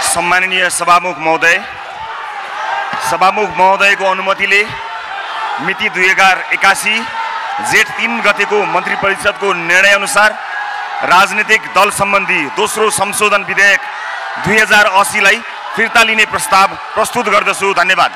सम्माननीय सभामुख महोदयको अनुमतिले मिति 2081 जेठ 3 गतेको मन्त्री परिषदको निर्णय अनुसार राजनीतिक दल सम्बन्धी दोस्रो संशोधन विधेयक 2080 लाई फिर्ता लिने प्रस्ताव प्रस्तुत गर्दछु। धन्यवाद।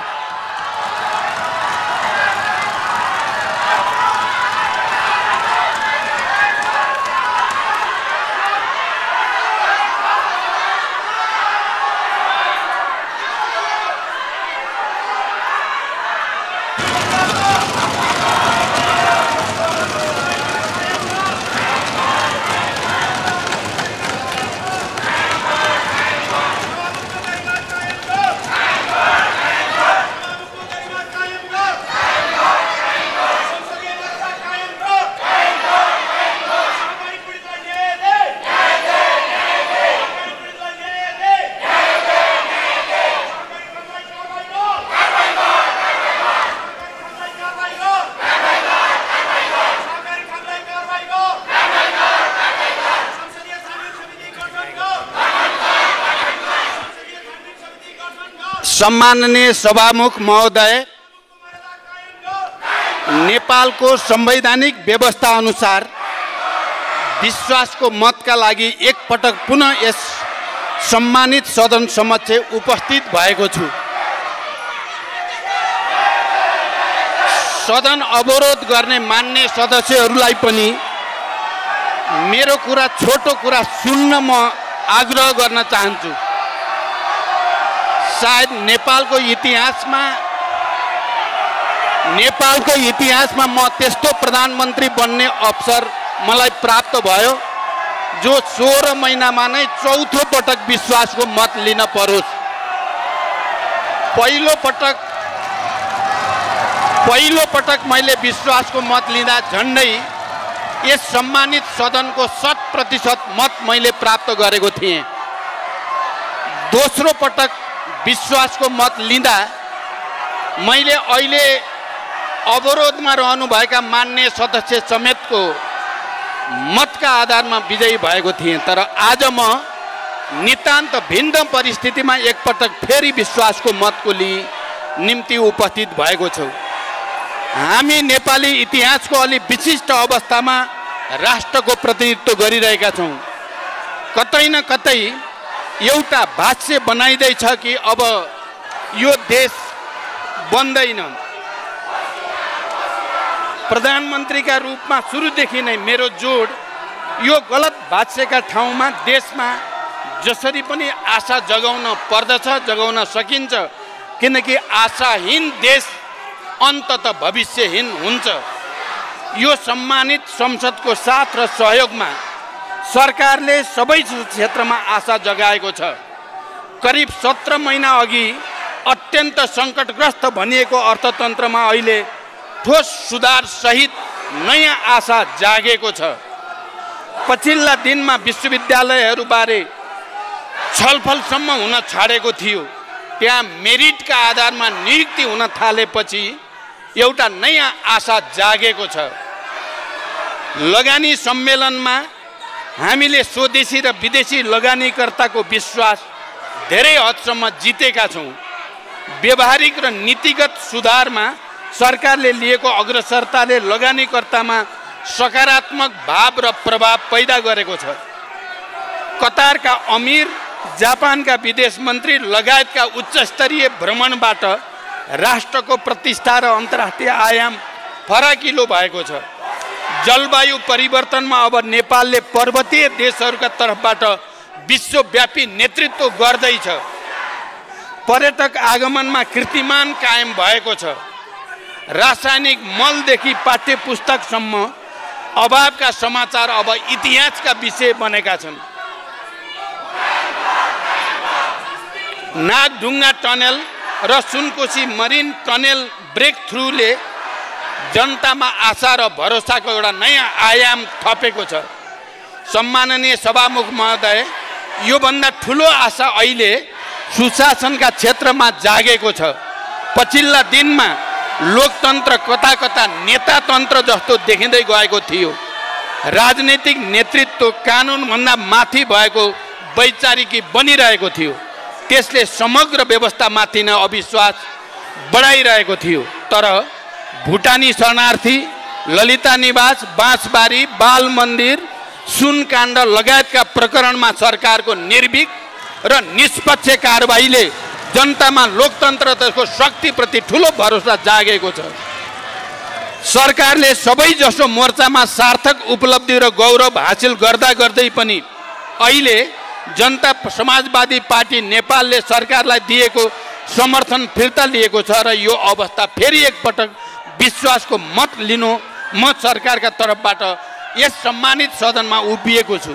सम्माननीय सभामुख महोदय, नेपालको संवैधानिक व्यवस्था अनुसार विश्वासको मतका लागि एक पटक पुनः यस सम्मानित सदन समक्ष उपस्थित भएको छु। सदन अवरोध गर्ने मान्य सदस्यहरूलाई पनि मेरो कुरा छोटो कुरा सुन्न म आग्रह गर्न चाहन्छु। सायद नेपालको इतिहासमा म त्यस्तो प्रधानमन्त्री बन्ने अवसर मलाई प्राप्त भयो जो 16 महिनामा नै चौथो पटक विश्वासको मत लिन परोस्। पहिलो पटक मैले विश्वासको मत लिँदा झन्डै यस सम्मानित सदनको 100% मत मैले प्राप्त गरेको थिएँ। दोस्रो पटक विश्वासको मत लिँदा मैले अहिले अवरोधमा रहनुभएका मान्य सदस्य समेतको मतका आधारमा विजयी भएको थिएँ। तर आज म नितान्त भिन्न परिस्थितिमा एकपटक फेरि विश्वासको मतको निम्ति उपस्थित भएको छु। हामी नेपाली इतिहासको अलि विशिष्ट अवस्थामा राष्ट्रको प्रतिनिधित्व गरिरहेका छौँ। कतै न कतै एउटा भाष्य बनाइदैछ कि अब यो देश बन्दैन। प्रधानमन्त्रीका रूपमा सुरुदेखि नै मेरो जोड यो गलत भाष्यका ठाउँमा देशमा जसरी पनि आशा जगाउन पर्दछ, जगाउन सकिन्छ, किनकि आशाहीन देश अन्ततः भविष्यहीन हुन्छ। यो सम्मानित संसदको साथ र सहयोगमा सरकारले सबै क्षेत्रमा आशा जगाएको छ। करिब 17 महिना अघि अत्यन्त सङ्कटग्रस्त भनिएको अर्थतन्त्रमा अहिले ठोस सुधार सहित नयाँ आशा जागेको छ। पछिल्ला दिनमा विश्वविद्यालयहरूबारे छलफलसम्म हुन छाडेको थियो। त्यहाँ मेरिटका आधारमा नियुक्ति हुन थालेपछि एउटा नयाँ आशा जागेको छ। लगानी सम्मेलनमा हामीले स्वदेशी र विदेशी लगानीकर्ताको विश्वास धेरै हदसम्म जितेका छौँ। व्यवहारिक र नीतिगत सुधारमा सरकारले लिएको अग्रसरताले लगानीकर्तामा सकारात्मक भाव र प्रभाव पैदा गरेको छ। कतारका अमीर, जापानका विदेश मन्त्री लगायतका उच्चस्तरीय भ्रमणबाट राष्ट्रको प्रतिष्ठा र अन्तर्राष्ट्रिय आयाम फराकिलो भएको छ। जलवायु परिवर्तनमा अब नेपालले पर्वतीय देशहरूका तर्फबाट विश्वव्यापी नेतृत्व गर्दैछ। पर्यटक आगमनमा कीर्तिमान कायम भएको छ। रासायनिक मलदेखि पाठ्य पुस्तकसम्म अभावका समाचार अब इतिहासका विषय बनेका छन्। नागढुङ्गा टनेल र सुनकोशी मरिन टनेल ब्रेक थ्रुले जनतामा आशा र भरोसाको एउटा नयाँ आयाम थपेको छ। सम्माननीय सभामुख महोदय, योभन्दा ठुलो आशा अहिले सुशासनका क्षेत्रमा जागेको छ। पछिल्ला दिनमा लोकतन्त्र कता कता नेतातन्त्र जस्तो देखिँदै गएको थियो। राजनीतिक नेतृत्व कानुनभन्दा माथि भएको वैचारिकी बनिरहेको थियो। त्यसले समग्र व्यवस्थामाथि नै अविश्वास बढाइरहेको थियो। तर भुटानी शरणार्थी, ललिता निवास, बाँसबारी, बाल मन्दिर, सुनकाण्ड लगायतका प्रकरणमा सरकारको निर्भीक र निष्पक्ष कारबाहीले जनतामा लोकतन्त्र र त्यसको शक्तिप्रति ठुलो भरोसा जागेको छ। सरकारले सबैजसो मोर्चामा सार्थक उपलब्धि र गौरव हासिल गर्दा गर्दै पनि अहिले जनता समाजवादी पार्टी नेपालले सरकारलाई दिएको समर्थन फिर्ता लिएको छ र यो अवस्था फेरि एकपटक विश्वासको मत लिनु म सरकारका तर्फबाट यस सम्मानित सदनमा उभिएको छु।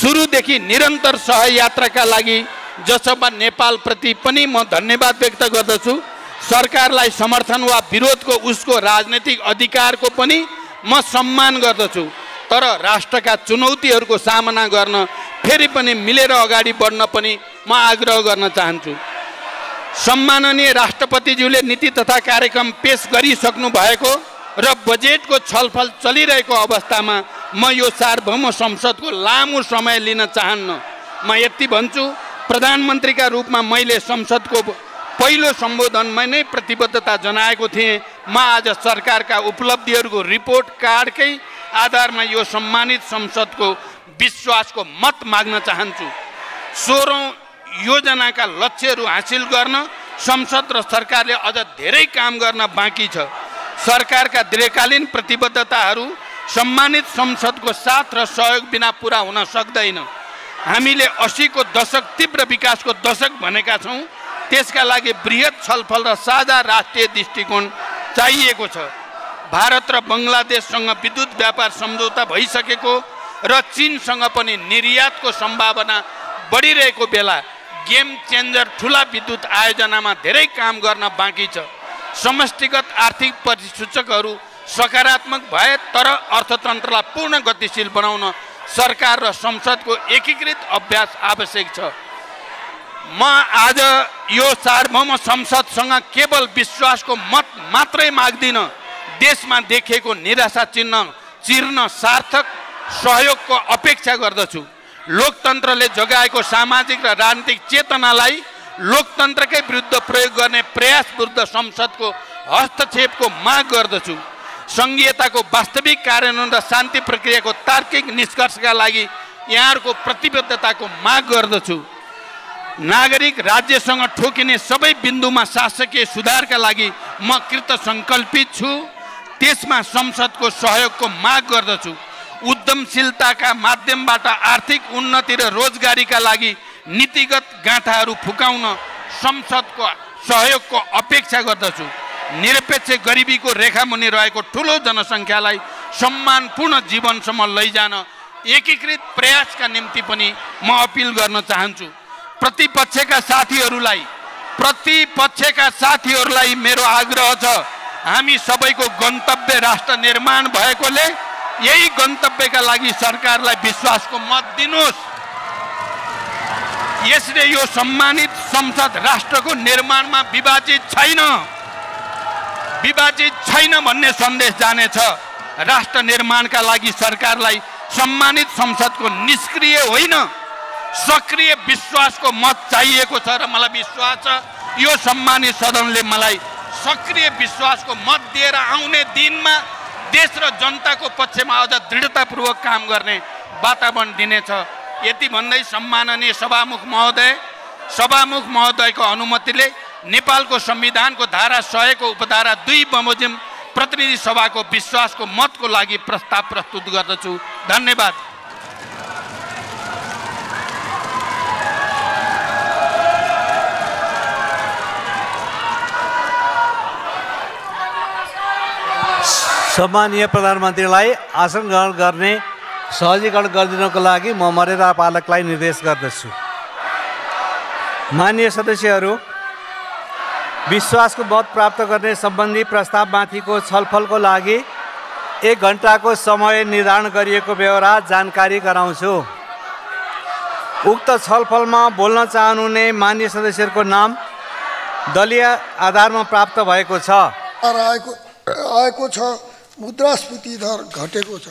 सुरुदेखि निरन्तर सहयात्राका लागि जसमा नेपालप्रति पनि म धन्यवाद व्यक्त गर्दछु। सरकारलाई समर्थन वा विरोधको उसको राजनैतिक अधिकारको पनि म सम्मान गर्दछु। तर राष्ट्रका चुनौतीहरूको सामना गर्न फेरि पनि मिलेर अगाडि बढ्न पनि म आग्रह गर्न चाहन्छु। सम्माननीय राष्ट्रपतिज्यूले नीति तथा कार्यक्रम पेश गरिसक्नु भएको र बजेटको छलफल चलिरहेको अवस्थामा म यो सार्वभौम संसदको लामो समय लिन चाहन्न। म यति भन्छु, प्रधानमन्त्रीका रूपमा मैले संसदको पहिलो सम्बोधनमा नै प्रतिबद्धता जनाएको थिएँ। म आज सरकारका उपलब्धिहरूको रिपोर्ट कार्डकै आधारमा यो सम्मानित संसदको विश्वासको मत माग्न चाहन्छु। 16औं योजनाका लक्ष्यहरू हासिल गर्न संसद र सरकारले अझ धेरै काम गर्न बाँकी छ। सरकारका दीर्घकालीन प्रतिबद्धताहरू सम्मानित संसदको साथ र सहयोग बिना पुरा हुन सक्दैन। हामीले 80 को दशक तीव्र विकासको दशक भनेका छौँ। त्यसका लागि बृहत छलफल र साझा राष्ट्रिय दृष्टिकोण चाहिएको छ। भारत र बङ्गलादेशसँग विद्युत व्यापार सम्झौता भइसकेको र चीनसँग पनि निर्यातको सम्भावना बढिरहेको बेला गेम चेन्जर ठुला विद्युत आयोजनामा धेरै काम गर्न बाँकी छ। समष्टिगत आर्थिक परिसूचकहरू सकारात्मक भए तर अर्थतन्त्रलाई पूर्ण गतिशील बनाउन सरकार र संसदको एकीकृत अभ्यास आवश्यक छ। म आज यो सार्वभौम संसदसँग केवल विश्वासको मत मात्रै माग्दिनँ। देशमा देखिएको निराशा चिर्न सार्थक सहयोगको अपेक्षा गर्दछु। लोकतन्त्रले जगाएको सामाजिक र राजनीतिक चेतनालाई लोकतन्त्रकै विरुद्ध प्रयोग गर्ने प्रयास विरुद्ध संसदको हस्तक्षेपको माग गर्दछु। सङ्घीयताको वास्तविक कार्यान्वयन र शान्ति प्रक्रियाको तार्किक निष्कर्षका लागि यहाँहरूको प्रतिबद्धताको माग गर्दछु। नागरिक राज्यसँग ठोकिने सबै बिन्दुमा शासकीय सुधारका लागि म कृत सङ्कल्पित छु। त्यसमा संसदको सहयोगको माग गर्दछु। उद्यमशीलताका माध्यमबाट आर्थिक उन्नति र रोजगारीका लागि नीतिगत गाँठाहरू फुकाउन संसदको सहयोगको अपेक्षा गर्दछु। निरपेक्ष गरिबीको रेखामुनि रहेको ठुलो जनसङ्ख्यालाई सम्मानपूर्ण जीवनसम्म लैजान एकीकृत प्रयासका निम्ति पनि म अपिल गर्न चाहन्छु। प्रतिपक्षका साथीहरूलाई मेरो आग्रह छ, हामी सबैको गन्तव्य राष्ट्र निर्माण भएकोले यही गन्तव्यका लागि सरकारलाई विश्वासको मत दिनुहोस्। यसले यो सम्मानित संसद राष्ट्रको निर्माणमा विभाजित छैन भन्ने सन्देश जानेछ। राष्ट्र निर्माणका लागि सरकारलाई सम्मानित संसदको निष्क्रिय होइन सक्रिय विश्वासको मत चाहिएको छ र मलाई विश्वास छ यो सम्मानित सदनले मलाई सक्रिय विश्वासको मत दिएर आउने दिनमा देश र जनताको पक्षमा अझ दृढतापूर्वक काम गर्ने वातावरण दिनेछ। यति भन्दै सम्माननीय सभामुख महोदयको अनुमतिले नेपालको संविधानको धारा 100 को उपधारा 2 बमोजिम प्रतिनिधि सभाको विश्वासको मतको लागि प्रस्ताव प्रस्तुत गर्दछु। धन्यवाद। सम्मानीय प्रधानमन्त्रीलाई आसन ग्रहण गर्ने सहजीकरण गरिदिनको लागि म मर्यादा पालकलाई निर्देश गर्दछु। माननीय सदस्यहरू, विश्वासको मत प्राप्त गर्ने सम्बन्धी प्रस्तावमाथिको छलफलको लागि 1 घण्टाको समय निर्धारण गरिएको बेहोरा जानकारी गराउँछु। उक्त छलफलमा बोल्न चाहनुहुने माननीय सदस्यहरूको नाम दलीय आधारमा प्राप्त भएको छ। आएको छ। मुद्रास्फीति दर घटेको छ।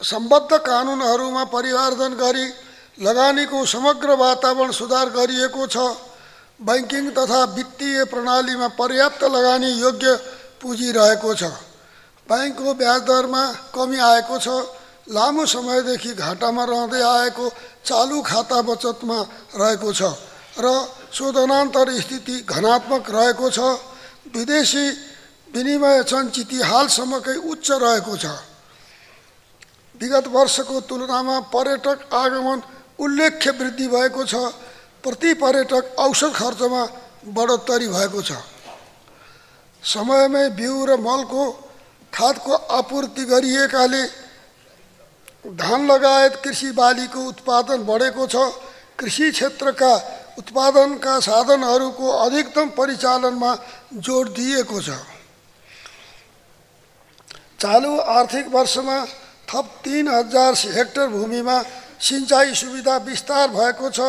सम्बद्ध कानुनहरूमा परिवर्तन गरी लगानीको समग्र वातावरण सुधार गरिएको छ। बैंकिङ तथा वित्तीय प्रणालीमा पर्याप्त लगानी योग्य पुँजी रहेको छ। बैंकको ब्याज दरमा कमी आएको छ। लामो समयदेखि घाटामा रहँदै आएको चालु खाता बचतमा रहेको छ र शोधनान्तर स्थिति धनात्मक रहेको छ। विदेशी विनिमय सञ्चित हालसम्मकै उच्च रहेको छ। विगत वर्षको तुलनामा पर्यटक आगमन उल्लेख्य वृद्धि भएको छ। प्रति पर्यटक औसत खर्चमा बढोत्तरी भएको छ। समयमै बिउ र मलको खादको आपूर्ति गरिएकाले धान लगायत कृषि बालीको उत्पादन बढेको छ। कृषि क्षेत्रका उत्पादनका साधनहरूको अधिकतम परिचालनमा जोड दिएको छ। चालु आर्थिक वर्षमा थप 3000 हेक्टर भूमिमा सिँचाइ सुविधा विस्तार भएको छ।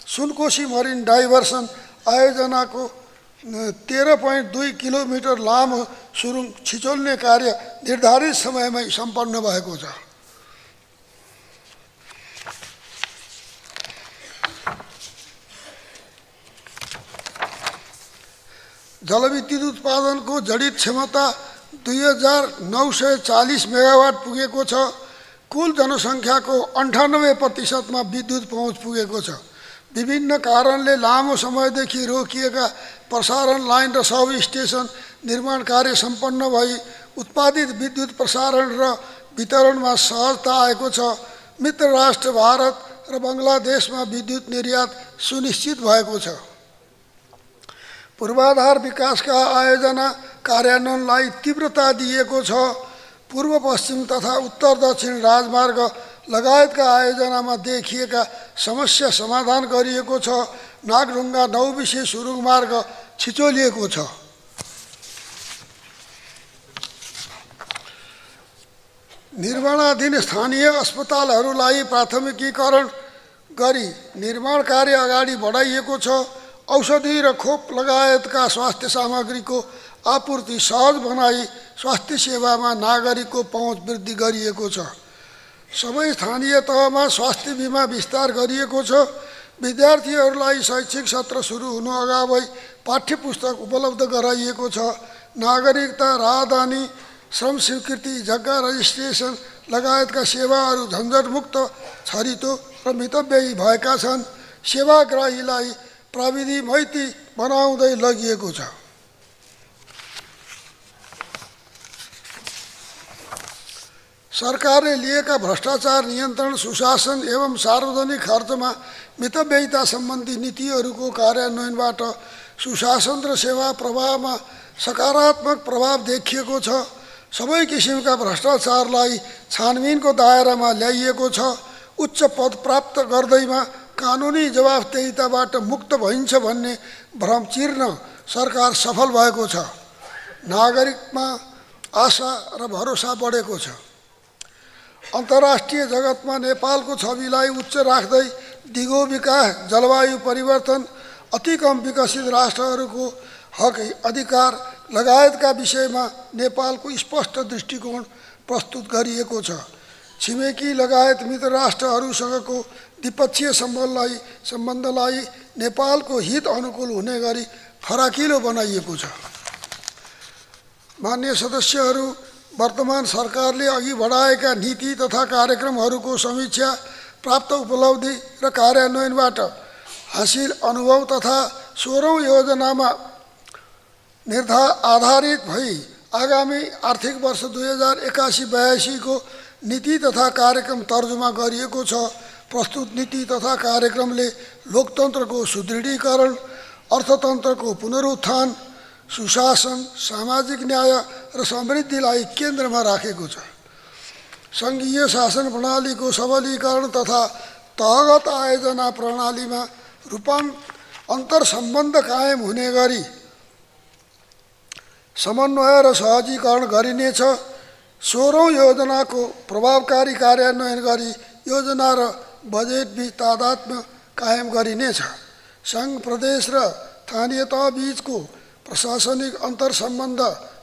सुनकोशी मरिन डाइभर्सन आयोजनाको 13.2 किलोमिटर लामो सुरुङ छिचोल्ने कार्य निर्धारित समयमै सम्पन्न भएको छ। जलविद्युत उत्पादनको जडित क्षमता 2940 मेगावाट पुगेको छ। कुल जनसङ्ख्याको 98% विद्युत पहुँच पुगेको छ। विभिन्न कारणले लामो समयदेखि रोकिएका प्रसारण लाइन र सब स्टेसन निर्माण कार्य सम्पन्न भई उत्पादित विद्युत प्रसारण र वितरणमा सहजता आएको छ। मित्र राष्ट्र भारत र बङ्गलादेशमा विद्युत निर्यात सुनिश्चित भएको छ। पूर्वाधार विकासका आयोजना कार्यान्वयनलाई तीव्रता दिएको छ। पूर्व पश्चिम तथा उत्तर दक्षिण राजमार्ग लगायतका आयोजनामा देखिएका समस्या समाधान गरिएको छ। नागढुङ्गा नौबिसे सुरुङ मार्ग छिचोलिएको छ। निर्माणाधीन स्थानीय अस्पतालहरूलाई प्राथमिकीकरण गरी निर्माण कार्य अगाडि बढाइएको छ। औषधि र खोप लगायतका स्वास्थ्य सामग्रीको आपूर्ति सहज बनाई स्वास्थ्य सेवामा नागरिकको पहुँच वृद्धि गरिएको छ। सबै स्थानीय तहमा स्वास्थ्य बिमा विस्तार गरिएको छ। विद्यार्थीहरूलाई शैक्षिक सत्र सुरु हुनु अगावै पाठ्यपुस्तक उपलब्ध गराइएको छ। नागरिकता राहदानी श्रम स्वीकृति जग्गा रजिस्ट्रेसन लगायतका सेवाहरू झन्झटमुक्त छरितो र मितव्ययी भएका छन्। सेवाग्राहीलाई प्रविधि मैत्री बनाउँदै लगिएको छ। सरकारले लिएका भ्रष्टाचार नियन्त्रण सुशासन एवं सार्वजनिक खर्चमा मितव्ययिता सम्बन्धी नीतिहरूको कार्यान्वयनबाट सुशासन र सेवा प्रवाहमा सकारात्मक प्रभाव देखिएको छ। सबै किसिमका भ्रष्टाचारलाई छानबिनको दायरामा ल्याइएको छ। उच्च पद प्राप्त गर्दैमा कानुनी जवाफदेहिताबाट मुक्त भइन्छ भन्ने भ्रम चिर्न सरकार सफल भएको छ। नागरिकमा आशा र भरोसा बढेको छ। अन्तर्राष्ट्रिय जगतमा नेपालको छविलाई उच्च राख्दै दिगो विकास, जलवायु परिवर्तन, अति कम विकसित राष्ट्रहरूको हक अधिकार लगायतका विषयमा नेपालको स्पष्ट दृष्टिकोण प्रस्तुत गरिएको छ। छिमेकी लगायत मित्र राष्ट्रहरूसँगको द्विपक्षीय सम्बन्धलाई नेपालको हित अनुकूल हुने गरी फराकिलो बनाइएको छ। माननीय सदस्यहरू, वर्तमान सरकारले अघि बढाएका नीति तथा कार्यक्रमहरूको समीक्षा, प्राप्त उपलब्धि र कार्यान्वयनबाट हासिल अनुभव तथा 16औं योजनामा आधारित भई आगामी आर्थिक वर्ष 2081-82 को नीति तथा कार्यक्रम तर्जुमा गरिएको छ। प्रस्तुत नीति तथा कार्यक्रमले लोकतन्त्रको सुदृढीकरण, अर्थतन्त्रको पुनरुत्थान, सुशासन, सामाजिक न्याय र समृद्धिलाई केन्द्रमा राखेको छ। सङ्घीय शासन प्रणालीको सबलीकरण तथा तहगत आयोजना प्रणालीमा अन्तर्सम्बन्ध कायम हुने गरी समन्वय र सहजीकरण गरिनेछ। 16औं योजनाको प्रभावकारी कार्यान्वयन गरी योजना र बजेटबीच तादात्म्य कायम गरिनेछ। सङ्घ, प्रदेश र स्थानीय तह बीचको प्रशासनिक अन्तर्सम्बन्ध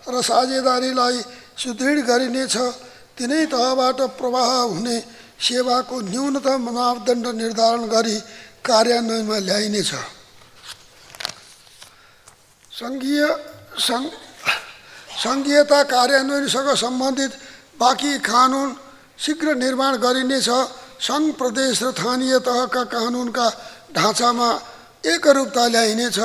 र साझेदारीलाई सुदृढ गरिनेछ। तिनै तहबाट प्रवाह हुने सेवाको न्यूनतम मापदण्ड निर्धारण गरी कार्यान्वयनमा ल्याइनेछ। सङ्घीयता कार्यान्वयनसँग सम्बन्धित बाँकी कानुन शीघ्र निर्माण गरिनेछ। सङ्घ, प्रदेश र स्थानीय तहका कानुनका ढाँचामा एकरूपता ल्याइनेछ।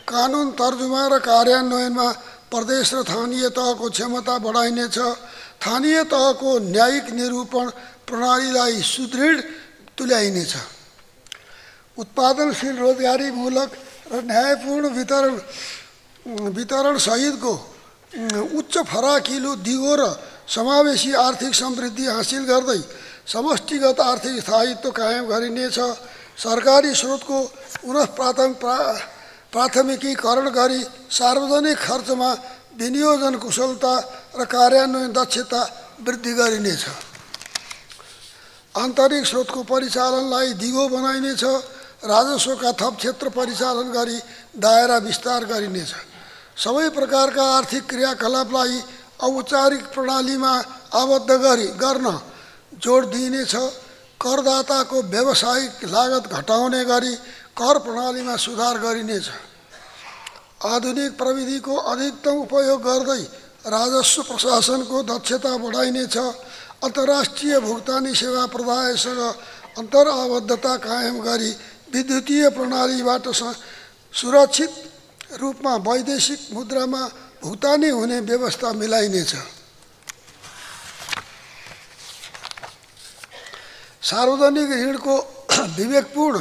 कानुन तर्जुमा र कार्यान्वयनमा प्रदेश र स्थानीय तहको क्षमता बढाइनेछ। स्थानीय तहको न्यायिक निरूपण प्रणालीलाई सुदृढ तुल्याइनेछ। उत्पादनशील, रोजगारीमूलक र न्यायपूर्ण वितरण सहितको उच्च फराकिलो, दिगो र समावेशी आर्थिक समृद्धि हासिल गर्दै समष्टिगत आर्थिक स्थायित्व कायम गरिनेछ। सरकारी स्रोतको पुनः प्राथमिकीकरण गरी सार्वजनिक खर्चमा विनियोजन कुशलता र कार्यान्वयन दक्षता वृद्धि गरिनेछ। आन्तरिक स्रोतको परिचालनलाई दिगो बनाइनेछ। राजस्वका थप क्षेत्र परिचालन गरी दायरा विस्तार गरिनेछ। सबै प्रकारका आर्थिक क्रियाकलापलाई औपचारिक प्रणालीमा आबद्ध गर्न जोड दिइनेछ। करदाताको व्यावसायिक लागत घटाउने गरी कर प्रणालीमा सुधार गरिनेछ। आधुनिक प्रविधिको अधिकतम उपयोग गर्दै राजस्व प्रशासनको दक्षता बढाइनेछ। अन्तर्राष्ट्रिय भुक्तानी सेवा प्रदायसँग अन्तर्आबद्धता कायम गरी विद्युतीय प्रणालीबाट सुरक्षित रूपमा वैदेशिक मुद्रामा भुक्तानी हुने व्यवस्था मिलाइनेछ। सार्वजनिक ऋणको विवेकपूर्ण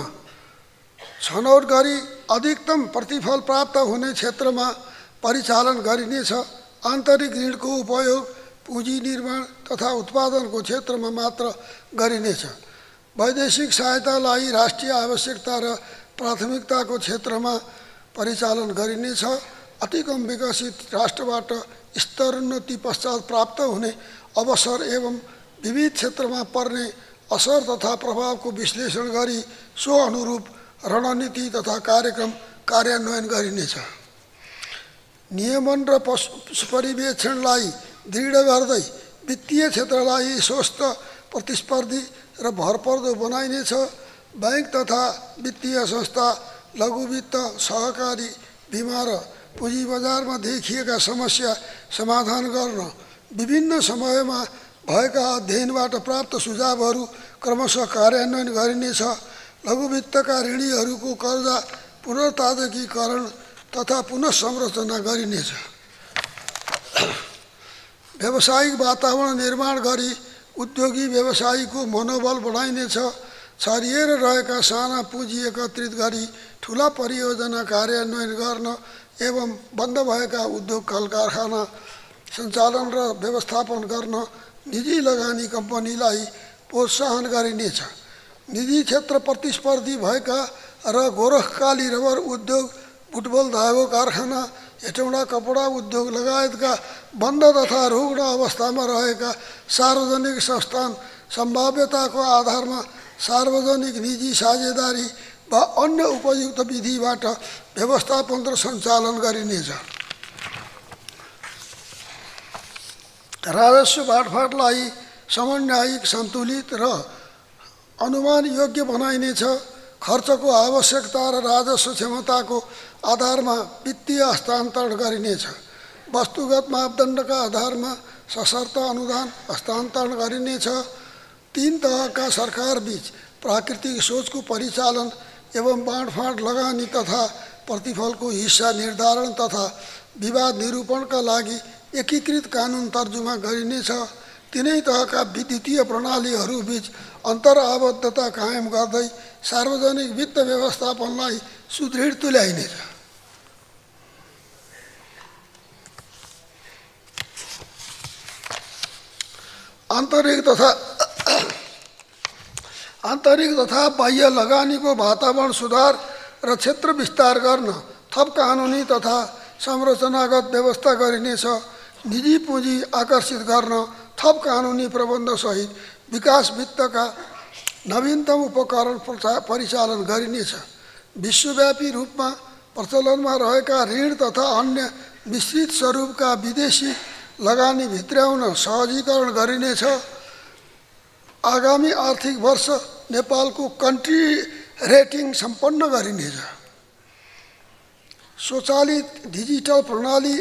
छनौट गरी अधिकतम प्रतिफल प्राप्त हुने क्षेत्रमा परिचालन गरिनेछ। आन्तरिक ऋणको उपयोग पुँजी निर्माण तथा उत्पादनको क्षेत्रमा मात्र गरिनेछ। वैदेशिक सहायतालाई राष्ट्रिय आवश्यकता र प्राथमिकताको क्षेत्रमा परिचालन गरिनेछ। अति कम विकसित राष्ट्रबाट स्तरोन्नति पश्चात प्राप्त हुने अवसर एवं विविध क्षेत्रमा पर्ने असर तथा प्रभावको विश्लेषण गरी सो अनुरूप रणनीति तथा कार्यक्रम कार्यान्वयन गरिनेछ। नियमन र परिवेक्षणलाई दृढ गर्दै वित्तीय क्षेत्रलाई स्वस्थ, प्रतिस्पर्धी र भरपर्दो बनाइनेछ। बैंक तथा वित्तीय संस्था, लघु वित्त, सहकारी, बिमा र पुँजी बजारमा देखिएका समस्या समाधान गर्न विभिन्न समयमा भएका अध्ययनबाट प्राप्त सुझावहरू क्रमशः कार्यान्वयन गरिनेछ। लघु वित्तका ऋणीहरूको कर्जा पुनर्ताजकीकरण तथा पुनः संरचना गरिनेछ। व्यावसायिक वातावरण निर्माण गरी उद्योगी व्यवसायीको मनोबल बढाइनेछ। छरिएर रहेका साना पुँजी एकत्रित गरी ठुला परियोजना कार्यान्वयन गर्न एवं बन्द भएका उद्योग कल कारखाना सञ्चालन र व्यवस्थापन गर्न निजी लगानी कम्पनीलाई प्रोत्साहन गरिनेछ। निजी क्षेत्र प्रतिस्पर्धी भएका र गोरखकाली रबर उद्योग, फुटबल धागो कारखाना, हेटौँडा कपडा उद्योग लगायतका बन्द तथा रुग्ण अवस्थामा रहेका सार्वजनिक संस्थान सम्भाव्यताको आधारमा सार्वजनिक निजी साझेदारी वा अन्य उपयुक्त विधिबाट व्यवस्थापन र सञ्चालन गरिनेछ। राजस्व बाँडफाँडलाई समन्वयिक, सन्तुलित र अनुमान योग्य बनाइनेछ। खर्चको आवश्यकता र राजस्व क्षमताको आधारमा वित्तीय हस्तान्तरण गरिनेछ। वस्तुगत मापदण्डका आधारमा सशर्त अनुदान हस्तान्तरण गरिनेछ। तीन तहका सरकारबीच प्राकृतिक सोचको परिचालन एवं बाँडफाँड, लगानी तथा प्रतिफलको हिस्सा निर्धारण तथा विवाद निरूपणका लागि एकीकृत कानुन तर्जुमा गरिनेछ। तिनै तहका विद्युतीय प्रणालीहरूबीच अन्तर्आबद्धता कायम गर्दै सार्वजनिक वित्त व्यवस्थापनलाई सुदृढ तुल्याइनेछ। आन्तरिक तथा बाह्य लगानीको वातावरण सुधार र क्षेत्र विस्तार गर्न थप कानुनी तथा संरचनागत व्यवस्था गरिनेछ। निजी पुँजी आकर्षित गर्न थप कानुनी प्रबन्धसहित विकास वित्तका नवीनतम उपकरण परिचालन गरिनेछ। विश्वव्यापी रूपमा प्रचलनमा रहेका ऋण तथा अन्य मिश्रित स्वरूपका विदेशी लगानी भित्र्याउन सहजीकरण गरिनेछ। आगामी आर्थिक वर्ष नेपालको कन्ट्री रेटिङ सम्पन्न गरिनेछ। स्वचालित डिजिटल प्रणाली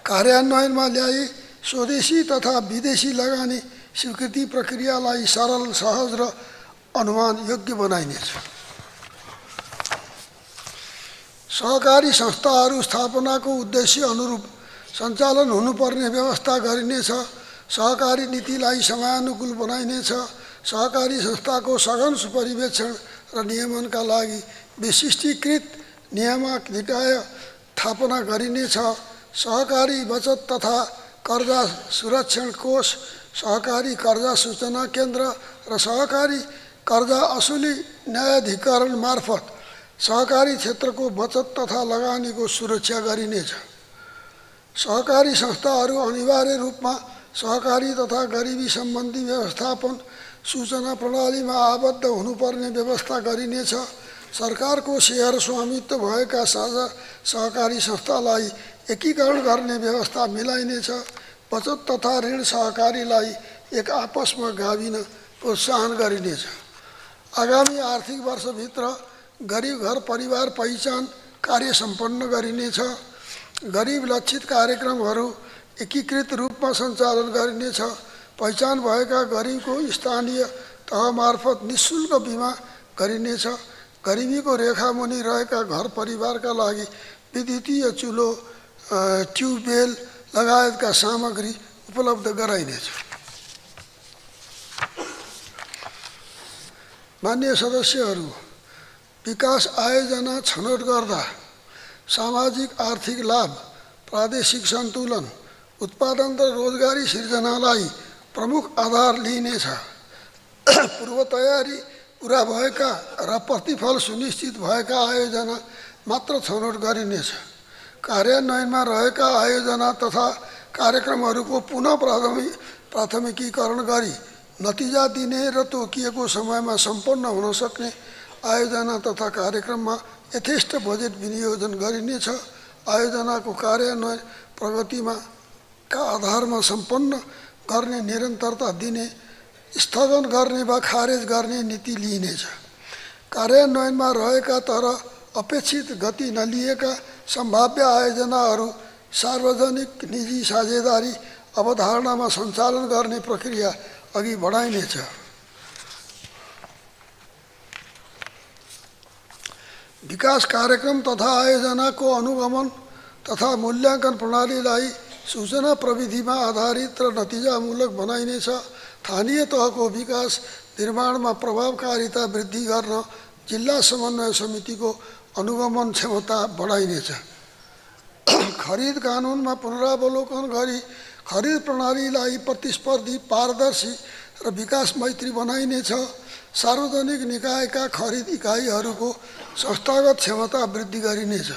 कार्यान्वयनमा ल्याई स्वदेशी तथा विदेशी लगानी स्वीकृति प्रक्रियालाई सरल, सहज र अनुमान योग्य बनाइनेछ। सहकारी संस्थाहरू स्थापनाको उद्देश्य अनुरूप सञ्चालन हुनुपर्ने व्यवस्था गरिनेछ। सहकारी नीतिलाई समयानुकूल बनाइनेछ। सहकारी संस्थाको सघन सुपरिवेक्षण र नियमनका लागि विशिष्टीकृत नियामक निकाय स्थापना गरिनेछ। सहकारी बचत तथा कर्जा सुरक्षण कोष, सहकारी कर्जा सूचना केन्द्र र सहकारी कर्जा असुली न्यायाधिकरण मार्फत सहकारी क्षेत्रको बचत तथा लगानीको सुरक्षा गरिनेछ। सहकारी संस्थाहरू अनिवार्य रूपमा सहकारी तथा गरिबी सम्बन्धी व्यवस्थापन सूचना प्रणालीमा आबद्ध हुनुपर्ने व्यवस्था गरिनेछ। सरकारको सेयर स्वामित्व भएका साझा सहकारी संस्थालाई एकीकरण गर्ने व्यवस्था मिलाइनेछ। बचत तथा ऋण सहकारीलाई एक आपसमा गाभिन प्रोत्साहन गरिनेछ। आगामी आर्थिक वर्षभित्र गरिब घर परिवार पहिचान कार्य सम्पन्न गरिनेछ। गरिब लक्षित कार्यक्रमहरू एकीकृत रूपमा सञ्चालन गरिनेछ। पहिचान भएका गरिबको स्थानीय तह मार्फत निःशुल्क बिमा गरिनेछ। गरिबीको रेखामुनि रहेका घर परिवारका लागि विद्युतीय चुलो, ट्युबवेल लगायतका सामग्री उपलब्ध गराइनेछ। मान्य सदस्यहरू, विकास आयोजना छनौट गर्दा सामाजिक आर्थिक लाभ, प्रादेशिक सन्तुलन, उत्पादन र रोजगारी सिर्जनालाई प्रमुख आधार लिइनेछ। पूर्व तयारी पुरा भएका र प्रतिफल सुनिश्चित भएका आयोजना मात्र छनौट गरिनेछ। कार्यान्वयनमा रहेका आयोजना तथा कार्यक्रमहरूको पुनः प्राथमिकीकरण गरी नतिजा दिने र तोकिएको समयमा सम्पन्न हुन सक्ने आयोजना तथा कार्यक्रममा यथेष्ट बजेट विनियोजन गरिनेछ। आयोजनाको कार्यान्वयन प्रगतिमा का आधारमा सम्पन्न गर्ने, निरन्तरता दिने, स्थगन गर्ने वा खारेज गर्ने नीति लिइनेछ। कार्यान्वयनमा रहेका तर अपेक्षित गति नलिएका सम्भाव्य आयोजनाहरू सार्वजनिक निजी साझेदारी अवधारणामा सञ्चालन गर्ने प्रक्रिया अघि बढाइनेछ। विकास कार्यक्रम तथा आयोजनाको अनुगमन तथा मूल्याङ्कन प्रणालीलाई सूचना प्रविधिमा आधारित र नतिजामूलक बनाइनेछ। स्थानीय तहको विकास निर्माणमा प्रभावकारिता वृद्धि गर्न जिल्ला समन्वय समितिको अनुगमन क्षमता बढाइनेछ। खरिद कानुनमा पुनरावलोकन गरी खरिद प्रणालीलाई प्रतिस्पर्धी, पारदर्शी र विकास मैत्री बनाइनेछ। सार्वजनिक निकायका खरिद इकाइहरूको संस्थागत क्षमता वृद्धि गरिनेछ।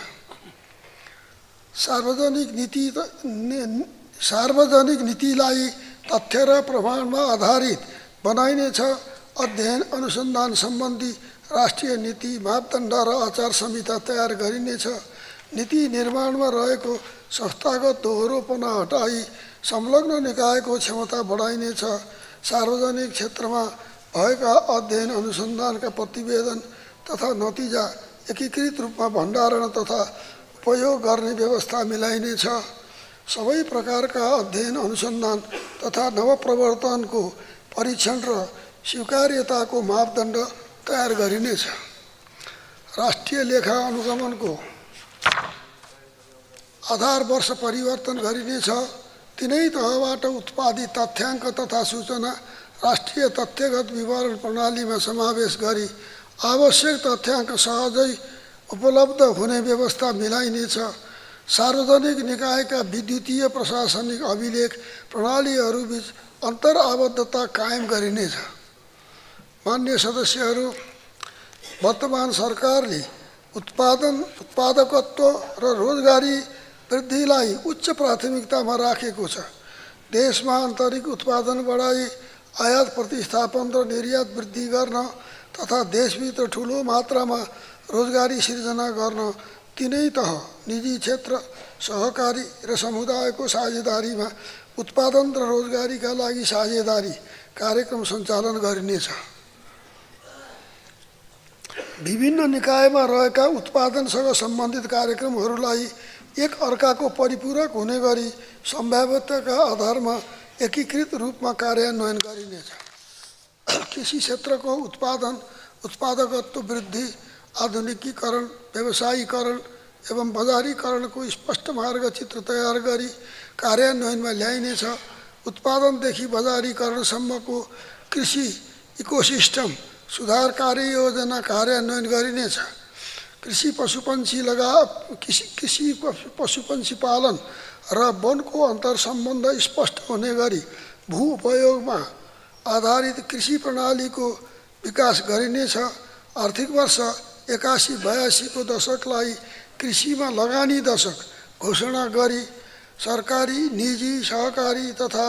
सार्वजनिक नीतिलाई तथ्य र प्रमाणमा आधारित बनाइनेछ। अध्ययन अनुसन्धान सम्बन्धी राष्ट्रिय नीति, मापदण्ड र आचार संहिता तयार गरिनेछ। नीति निर्माणमा रहेको संस्थागत दोहोरोपना हटाई संलग्न निकायको क्षमता बढाइनेछ। सार्वजनिक क्षेत्रमा भएका अध्ययन अनुसन्धानका प्रतिवेदन तथा नतिजा एकीकृत रूपमा भण्डारण तथा उपयोग गर्ने व्यवस्था मिलाइनेछ। सबै प्रकारका अध्ययन अनुसन्धान तथा नवप्रवर्तनको परीक्षण र स्वीकार्यताको मापदण्ड तयार गरिनेछ। राष्ट्रिय लेखा अनुगमनको आधार वर्ष परिवर्तन गरिनेछ। तिनै तहबाट उत्पादित तथ्याङ्क तथा सूचना राष्ट्रिय तथ्यगत विवरण प्रणालीमा समावेश गरी आवश्यक तथ्याङ्क सहजै उपलब्ध हुने व्यवस्था मिलाइनेछ। सार्वजनिक निकायका विद्युतीय प्रशासनिक अभिलेख प्रणालीहरूबीच अन्तरआबद्धता कायम गरिनेछ। मान्य सदस्यहरू, वर्तमान सरकारले उत्पादकत्व र रोजगारी वृद्धिलाई उच्च प्राथमिकतामा राखेको छ। देशमा आन्तरिक उत्पादन बढाई, आयात प्रतिस्थापन र निर्यात वृद्धि गर्न तथा देशभित्र ठुलो मात्रामा रोजगारी सिर्जना गर्न तिनै तह, निजी क्षेत्र, सहकारी र समुदायको साझेदारीमा उत्पादन र रोजगारीका लागि साझेदारी कार्यक्रम सञ्चालन गरिनेछ। विभिन्न निकायमा रहेका उत्पादनसँग सम्बन्धित कार्यक्रमहरूलाई एक अर्काको परिपूरक हुने गरी सम्भाव्यताका आधारमा एकीकृत रूपमा कार्यान्वयन गरिनेछ। कृषि क्षेत्रको उत्पादकत्व वृद्धि, आधुनिकीकरण, व्यवसायीकरण एवं बजारीकरणको स्पष्ट मार्गचित्र तयार गरी कार्यान्वयनमा ल्याइनेछ। उत्पादनदेखि बजारीकरणसम्मको कृषि इकोसिस्टम सुधार कार्ययोजना कार्यान्वयन गरिनेछ। कृषि पशुपन्छी पालन र वनको अन्तर्सम्बन्ध स्पष्ट हुने गरी भू उपयोगमा आधारित कृषि प्रणालीको विकास गरिनेछ। आर्थिक वर्ष 81-82 को दशकलाई कृषिमा लगानी दशक घोषणा गरी सरकारी, निजी, सहकारी तथा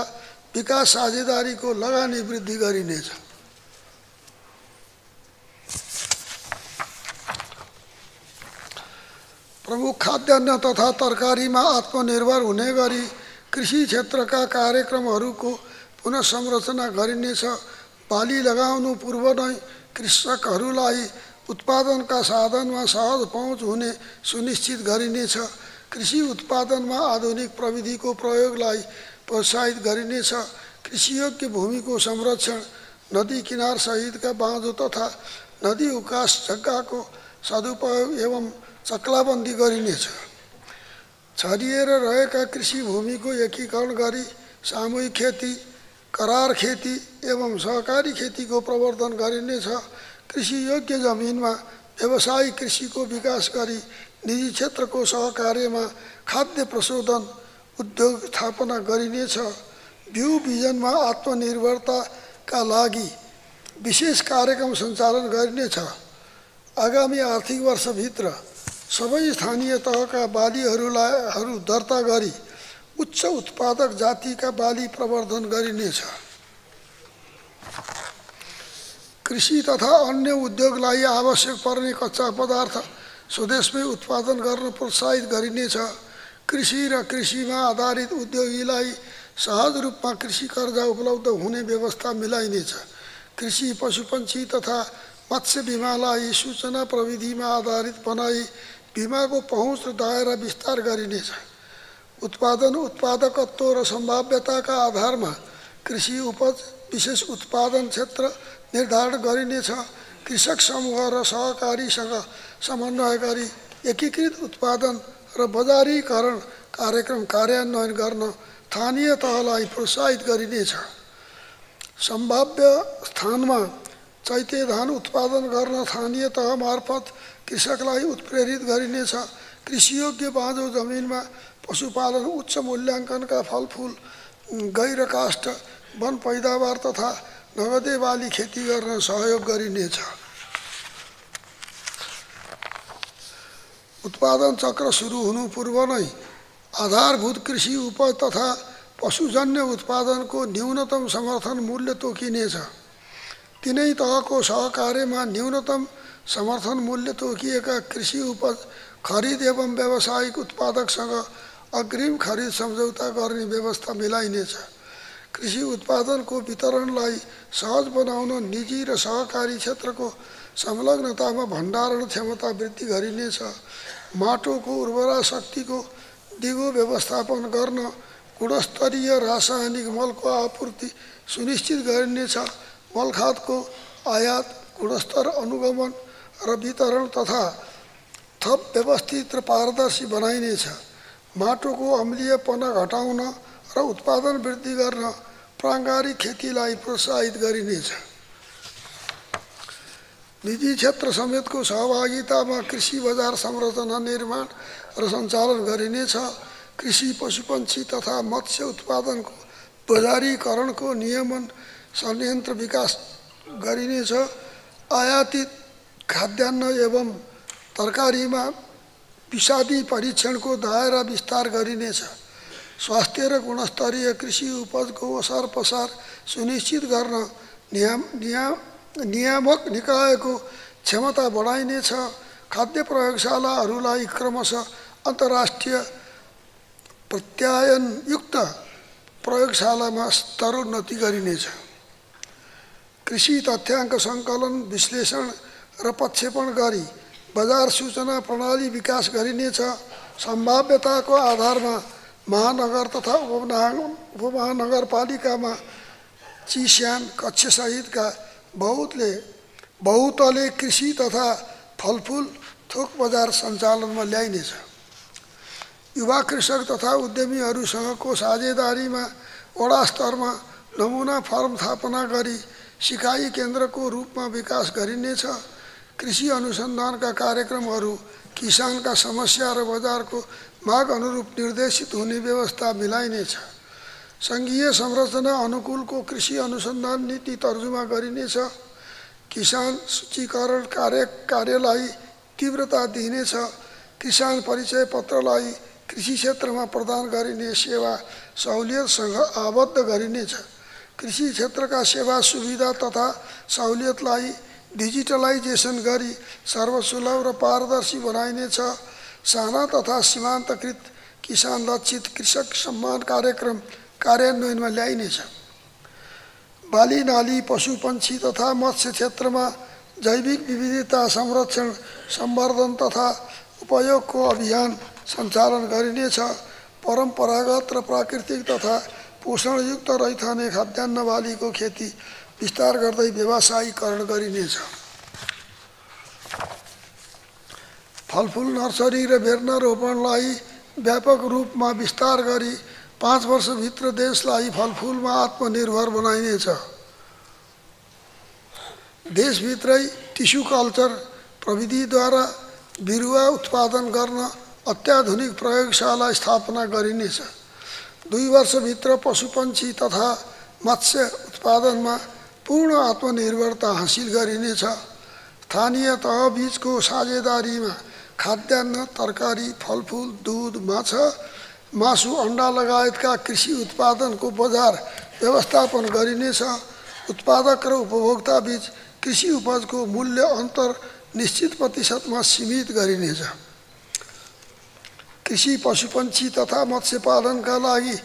विकास साझेदारीको लगानी वृद्धि गरिनेछ। प्रमुख खाद्यान्न तथा तरकारीमा आत्मनिर्भर हुने गरी कृषि क्षेत्रका कार्यक्रमहरूको पुनः संरचना गरिनेछ। बाली लगाउनु पूर्व नै कृषकहरूलाई उत्पादनका साधनमा सहज पहुँच हुने सुनिश्चित गरिनेछ। कृषि उत्पादनमा आधुनिक प्रविधिको प्रयोगलाई प्रोत्साहित गरिनेछ। कृषियोग्य भूमिको संरक्षण, नदी किनार सहितका बाँझो तथा नदी उकास जग्गाको सदुपयोग एवं चक्लाबन्दी गरिनेछ। छरिएर रहेका कृषि भूमिको एकीकरण गरी सामूहिक खेती, करार खेती एवं सहकारी खेतीको प्रवर्धन गरिनेछ। कृषियोग्य जमिनमा व्यवसायिक कृषिको विकास गरी निजी क्षेत्रको सहकार्यमा खाद्य प्रशोधन उद्योग स्थापना गरिनेछ। बिउ बिजनमा आत्मनिर्भरताका लागि विशेष कार्यक्रम सञ्चालन गरिनेछ। आगामी आर्थिक वर्षभित्र सबै स्थानीय तहका बालीहरू दर्ता गरी उच्च उत्पादक जातिका बाली प्रवर्धन गरिनेछ। कृषि तथा अन्य उद्योगलाई आवश्यक पर्ने कच्चा पदार्थ स्वदेशमै उत्पादन गर्न प्रोत्साहित गरिनेछ। कृषि र कृषिमा आधारित उद्योगीलाई सहज रूपमा कृषि कर्जा उपलब्ध हुने व्यवस्था मिलाइनेछ। कृषि, पशुपन्छी तथा मत्स्य बीमालाई सूचना प्रविधिमा आधारित बनाई बीमाको पहुँच र दायरा विस्तार गरिनेछ। उत्पादकत्व र सम्भाव्यताका आधारमा कृषि उपज विशेष उत्पादन क्षेत्र निर्धारण गरिनेछ। कृषक समूह र सहकारीसँग समन्वय गरी एकीकृत उत्पादन र बजारीकरण कार्यक्रम कार्यान्वयन गर्न स्थानीय तहलाई प्रोत्साहित गरिनेछ। सम्भाव्य स्थानमा चैते धान उत्पादन गर्न स्थानीय तह मार्फत कृषकलाई उत्प्रेरित गरिनेछ। कृषियोग्य बाँझो जमिनमा पशुपालन, उच्च मूल्याङ्कनका फलफुल, गैर काष्ठ वन पैदावार तथा नगदे बाली खेती गर्न सहयोग गरिनेछ। उत्पादन चक्र सुरु हुनु पूर्व नै आधारभूत कृषि उपज तथा पशुजन्य उत्पादनको न्यूनतम समर्थन मूल्य तोकिनेछ। तिनै तहको सहकार्यमा न्यूनतम समर्थन मूल्य तोकिएका कृषि उपज खरिद एवं व्यावसायिक उत्पादकसँग अग्रिम खरिद सम्झौता गर्ने व्यवस्था मिलाइनेछ। कृषि उत्पादनको वितरणलाई सहज बनाउन निजी र सहकारी क्षेत्रको संलग्नतामा भण्डारण क्षमता वृद्धि गरिनेछ। माटोको उर्वरा शक्तिको दिगो व्यवस्थापन गर्न गुणस्तरीय रासायनिक मलको आपूर्ति सुनिश्चित गरिनेछ। मलखादको आयात, गुणस्तर अनुगमन र वितरण तथा थप व्यवस्थित र पारदर्शी बनाइनेछ। माटोको अम्लीयपना घटाउन र उत्पादन वृद्धि गर्न प्राङ्गारिक खेतीलाई प्रोत्साहित गरिनेछ। निजी क्षेत्र समेतको सहभागितामा कृषि बजार संरचना निर्माण र सञ्चालन गरिनेछ। कृषि, पशुपन्छी तथा मत्स्य उत्पादनको बजारीकरणको नियमन संयन्त्र विकास गरिनेछ। आयातित खाद्यान्न एवं तरकारीमा विषादी परीक्षणको दायरा विस्तार गरिनेछ। स्वास्थ्य र गुणस्तरीय कृषि उपजको ओसार पसार सुनिश्चित गर्न नियामक निकायको क्षमता बढाइनेछ। खाद्य प्रयोगशालाहरूलाई क्रमशः अन्तर्राष्ट्रिय प्रत्यायनयुक्त प्रयोगशालामा स्तरोन्नति गरिनेछ। कृषि तथ्याङ्क सङ्कलन, विश्लेषण र प्रक्षेपण गरी बजार सूचना प्रणाली विकास गरिनेछ। सम्भाव्यताको आधारमा महानगर तथा उपमहानगरपालिकामा चिस्यान कक्षसहितका बहुतले कृषि तथा फलफुल थोक बजार सञ्चालनमा ल्याइनेछ। युवा कृषक तथा उद्यमीहरूसँगको साझेदारीमा वडा स्तरमा नमुना फार्म स्थापना गरी सिकाइ केन्द्रको रूपमा विकास गरिनेछ। कृषि अनुसन्धानका कार्यक्रमहरू किसानका समस्या र बजारको माग अनुरूप निर्देशित हुने व्यवस्था मिलाइनेछ। सङ्घीय संरचना अनुकूलको कृषि अनुसन्धान नीति तर्जुमा गरिनेछ। किसान सूचीकरण कार्यलाई तीव्रता दिइनेछ। किसान परिचय पत्रलाई कृषि क्षेत्रमा प्रदान गरिने सेवा सहुलियतसँग आबद्ध गरिनेछ। कृषि क्षेत्रका सेवा सुविधा तथा सहुलियतलाई डिजिटलाइजेसन गरी सर्वसुलभ र पारदर्शी बनाइनेछ। साना तथा सीमान्तकृत किसान लक्षित कृषक सम्मान कार्यक्रम कार्यान्वयनमा ल्याइनेछ। बाली नाली, पशुपन्छी तथा मत्स्य क्षेत्रमा जैविक विविधता संरक्षण, सम्वर्धन तथा उपयोगको अभियान सञ्चालन गरिनेछ। परम्परागत र प्राकृतिक तथा पोषणयुक्त रैथाने खाद्यान्न बालीको खेती विस्तार गर्दै व्यवसायीकरण गरिनेछ। फलफुल नर्सरी र बेर्ना रोपणलाई व्यापक रूपमा विस्तार गरी 5 वर्षभित्र देशलाई फलफुलमा आत्मनिर्भर बनाइनेछ। देशभित्रै टिस्यु कल्चर प्रविधिद्वारा बिरुवा उत्पादन गर्न अत्याधुनिक प्रयोगशाला स्थापना गरिनेछ। 2 वर्षभित्र पशुपन्छी तथा मत्स्य उत्पादनमा पूर्ण आत्मनिर्भरता हासिल गरिनेछ। स्थानीय तहबीचको साझेदारीमा खाद्यान्न, तरकारी, फलफुल, दूध, मासु, अण्डा लगायतका कृषि उत्पादनको बजार व्यवस्थापन गरिनेछ। उत्पादक र उपभोक्ता बीच कृषि उपजको मूल्य अन्तर निश्चित प्रतिशतमा सीमित गरिनेछ। कृषि, पशुपन्छी तथा मत्स्यपालनका लागि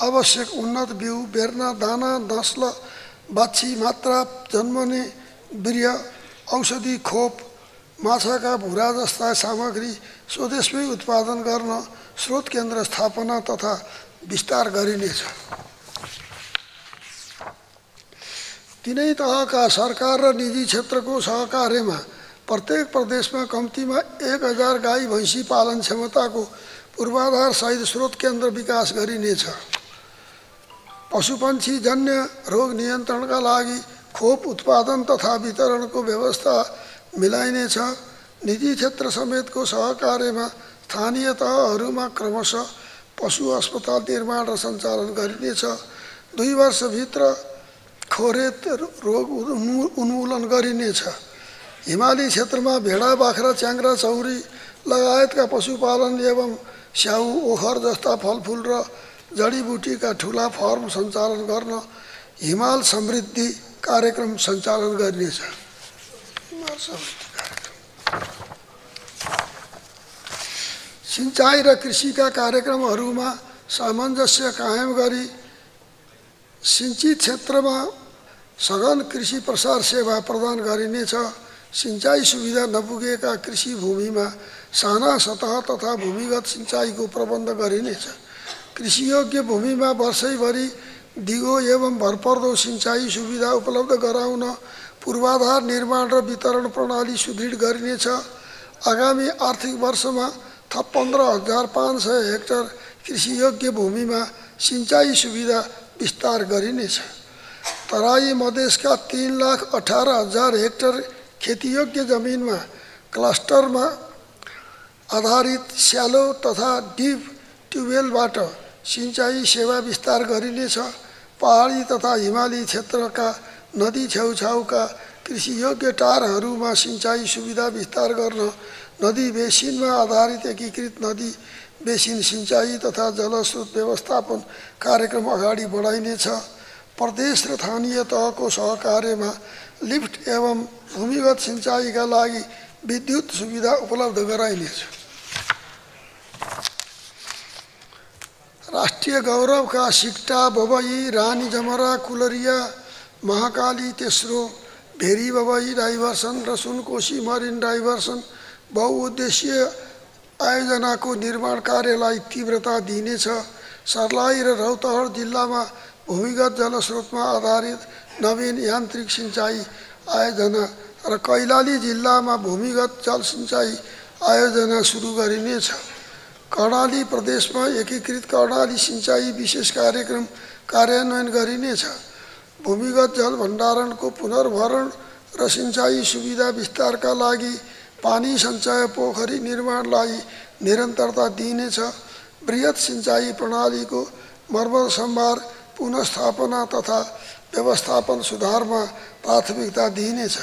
आवश्यक उन्नत बिउ, बेर्ना, दाना, नस्ल, बाछी, मात्रा, जन्मने वीर्य, औषधि खोप, माछाका भुरा जस्ता सामग्री स्वदेशमै उत्पादन गर्न स्रोत केन्द्र स्थापना तथा विस्तार गरिनेछ। तीनै तहका सरकार र निजी क्षेत्रको सहकार्यमा प्रत्येक प्रदेशमा कम्तीमा 1000 गाई भैँसी पालन क्षमताको पूर्वाधार सहित स्रोत केन्द्र विकास गरिनेछ। पशुपन्छी जन्य रोग नियन्त्रणका लागि खोप उत्पादन तथा वितरणको व्यवस्था मिलाइनेछ। निजी क्षेत्र समेतको सहकार्यमा स्थानीय तहहरूमा क्रमशः पशु अस्पताल निर्माण र सञ्चालन गरिनेछ। 2 वर्षभित्र खोरेत रोग उन्मूलन गरिनेछ। हिमाली क्षेत्रमा भेडा, बाख्रा, च्याङ्ग्रा, चौरी लगायतका पशुपालन एवं स्याउ, ओखर जस्ता फलफुल र जडीबुटीका ठुला फर्म सञ्चालन गर्न हिमाल समृद्धि कार्यक्रम सञ्चालन गरिनेछ। सिंचाइ र कृषिका कार्यक्रमहरूमा सामञ्जस्य कायम गरी सिंचित क्षेत्रमा सघन कृषि प्रसार सेवा प्रदान गरिनेछ। सिंचाइ सुविधा नपुगेका कृषि भूमिमा साना सतह तथा भूमिगत सिंचाइको प्रबन्ध गरिनेछ। कृषियोग्य भूमिमा वर्षैभरि दिगो एवं भरपर्दो सिंचाइ सुविधा उपलब्ध गराउन पूर्वाधार निर्माण र वितरण प्रणाली सुदृढ गरिनेछ। आगामी आर्थिक वर्षमा थप 15,500 हेक्टर कृषियोग्य भूमिमा सिंचाइ सुविधा विस्तार गरिनेछ। तराई मधेसका 3,18,000 हेक्टर खेतीयोग्य जमिनमा क्लस्टरमा आधारित स्यालो तथा डिप ट्युबवेलबाट सिंचाइ सेवा विस्तार गरिनेछ। पहाडी तथा हिमाली क्षेत्रका नदी छेउछाउका कृषियोग्य टारहरूमा सिंचाइ सुविधा विस्तार गर्न नदी बेसिनमा आधारित एकीकृत नदी बेसिन सिंचाइ तथा जलस्रोत व्यवस्थापन कार्यक्रम अगाडि बढाइनेछ। प्रदेश र स्थानीय तहको सहकार्यमा लिफ्ट एवं भूमिगत सिंचाइका लागि विद्युत सुविधा उपलब्ध गराइनेछ। राष्ट्रिय गौरवका सिक्टा, बबई, रानी जमरा, कुलरिया महाकाली तेस्रो, भेरी बबाई डाइभर्सन र सुनकोशी मरिन डाइभर्सन बहुउद्देश्यीय आयोजनाको निर्माण कार्यलाई तीव्रता दिइनेछ। सर्लाही र रौतहट जिल्लामा भूमिगत जलस्रोतमा आधारित नवीन यान्त्रिक सिँचाइ आयोजना र कैलाली जिल्लामा भूमिगत जल सिँचाइ आयोजना सुरु गरिनेछ। कर्णाली प्रदेशमा एकीकृत कर्णाली सिँचाइ विशेष कार्यक्रम कार्यान्वयन गरिनेछ। भूमिगत जल भण्डारणको पुनर्भरण र सिँचाइ सुविधा विस्तारका लागि पानी सञ्चय पोखरी निर्माणलाई निरन्तरता दिइनेछ। बृहत सिँचाइ प्रणालीको मर्मत सम्भार पुनर्स्थापना तथा व्यवस्थापन सुधारमा प्राथमिकता दिइनेछ।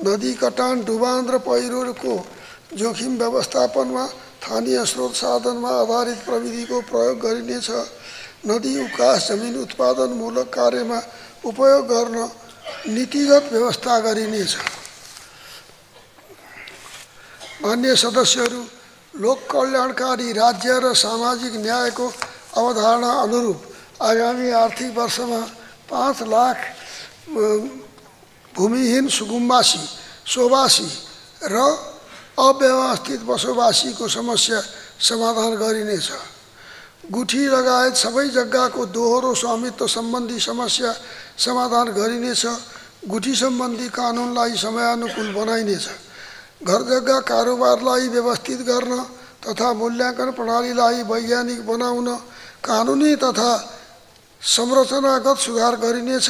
नदी कटान, डुबान र पहिरोको जोखिम व्यवस्थापनमा स्थानीय स्रोत साधनमा आधारित प्रविधिको प्रयोग गरिनेछ। नदी उकास जमिन उत्पादनमूलक कार्यमा उपयोग गर्न नीतिगत व्यवस्था गरिनेछ। मान्य सदस्यहरू, लोक कल्याणकारी राज्य र सामाजिक न्यायको अवधारणा अनुरूप आगामी आर्थिक वर्षमा 5 लाख भूमिहीन सुकुम्बासी, सोबासी र अव्यवस्थित बसोबासीको समस्या समाधान गरिनेछ। गुठी लगायत सबै जग्गाको दोहोरो स्वामित्व सम्बन्धी समस्या समाधान गरिनेछ। गुठी सम्बन्धी कानुनलाई समयानुकूल बनाइनेछ। घर जग्गा कारोबारलाई व्यवस्थित गर्न तथा मूल्याङ्कन प्रणालीलाई वैज्ञानिक बनाउन कानुनी तथा संरचनागत सुधार गरिनेछ।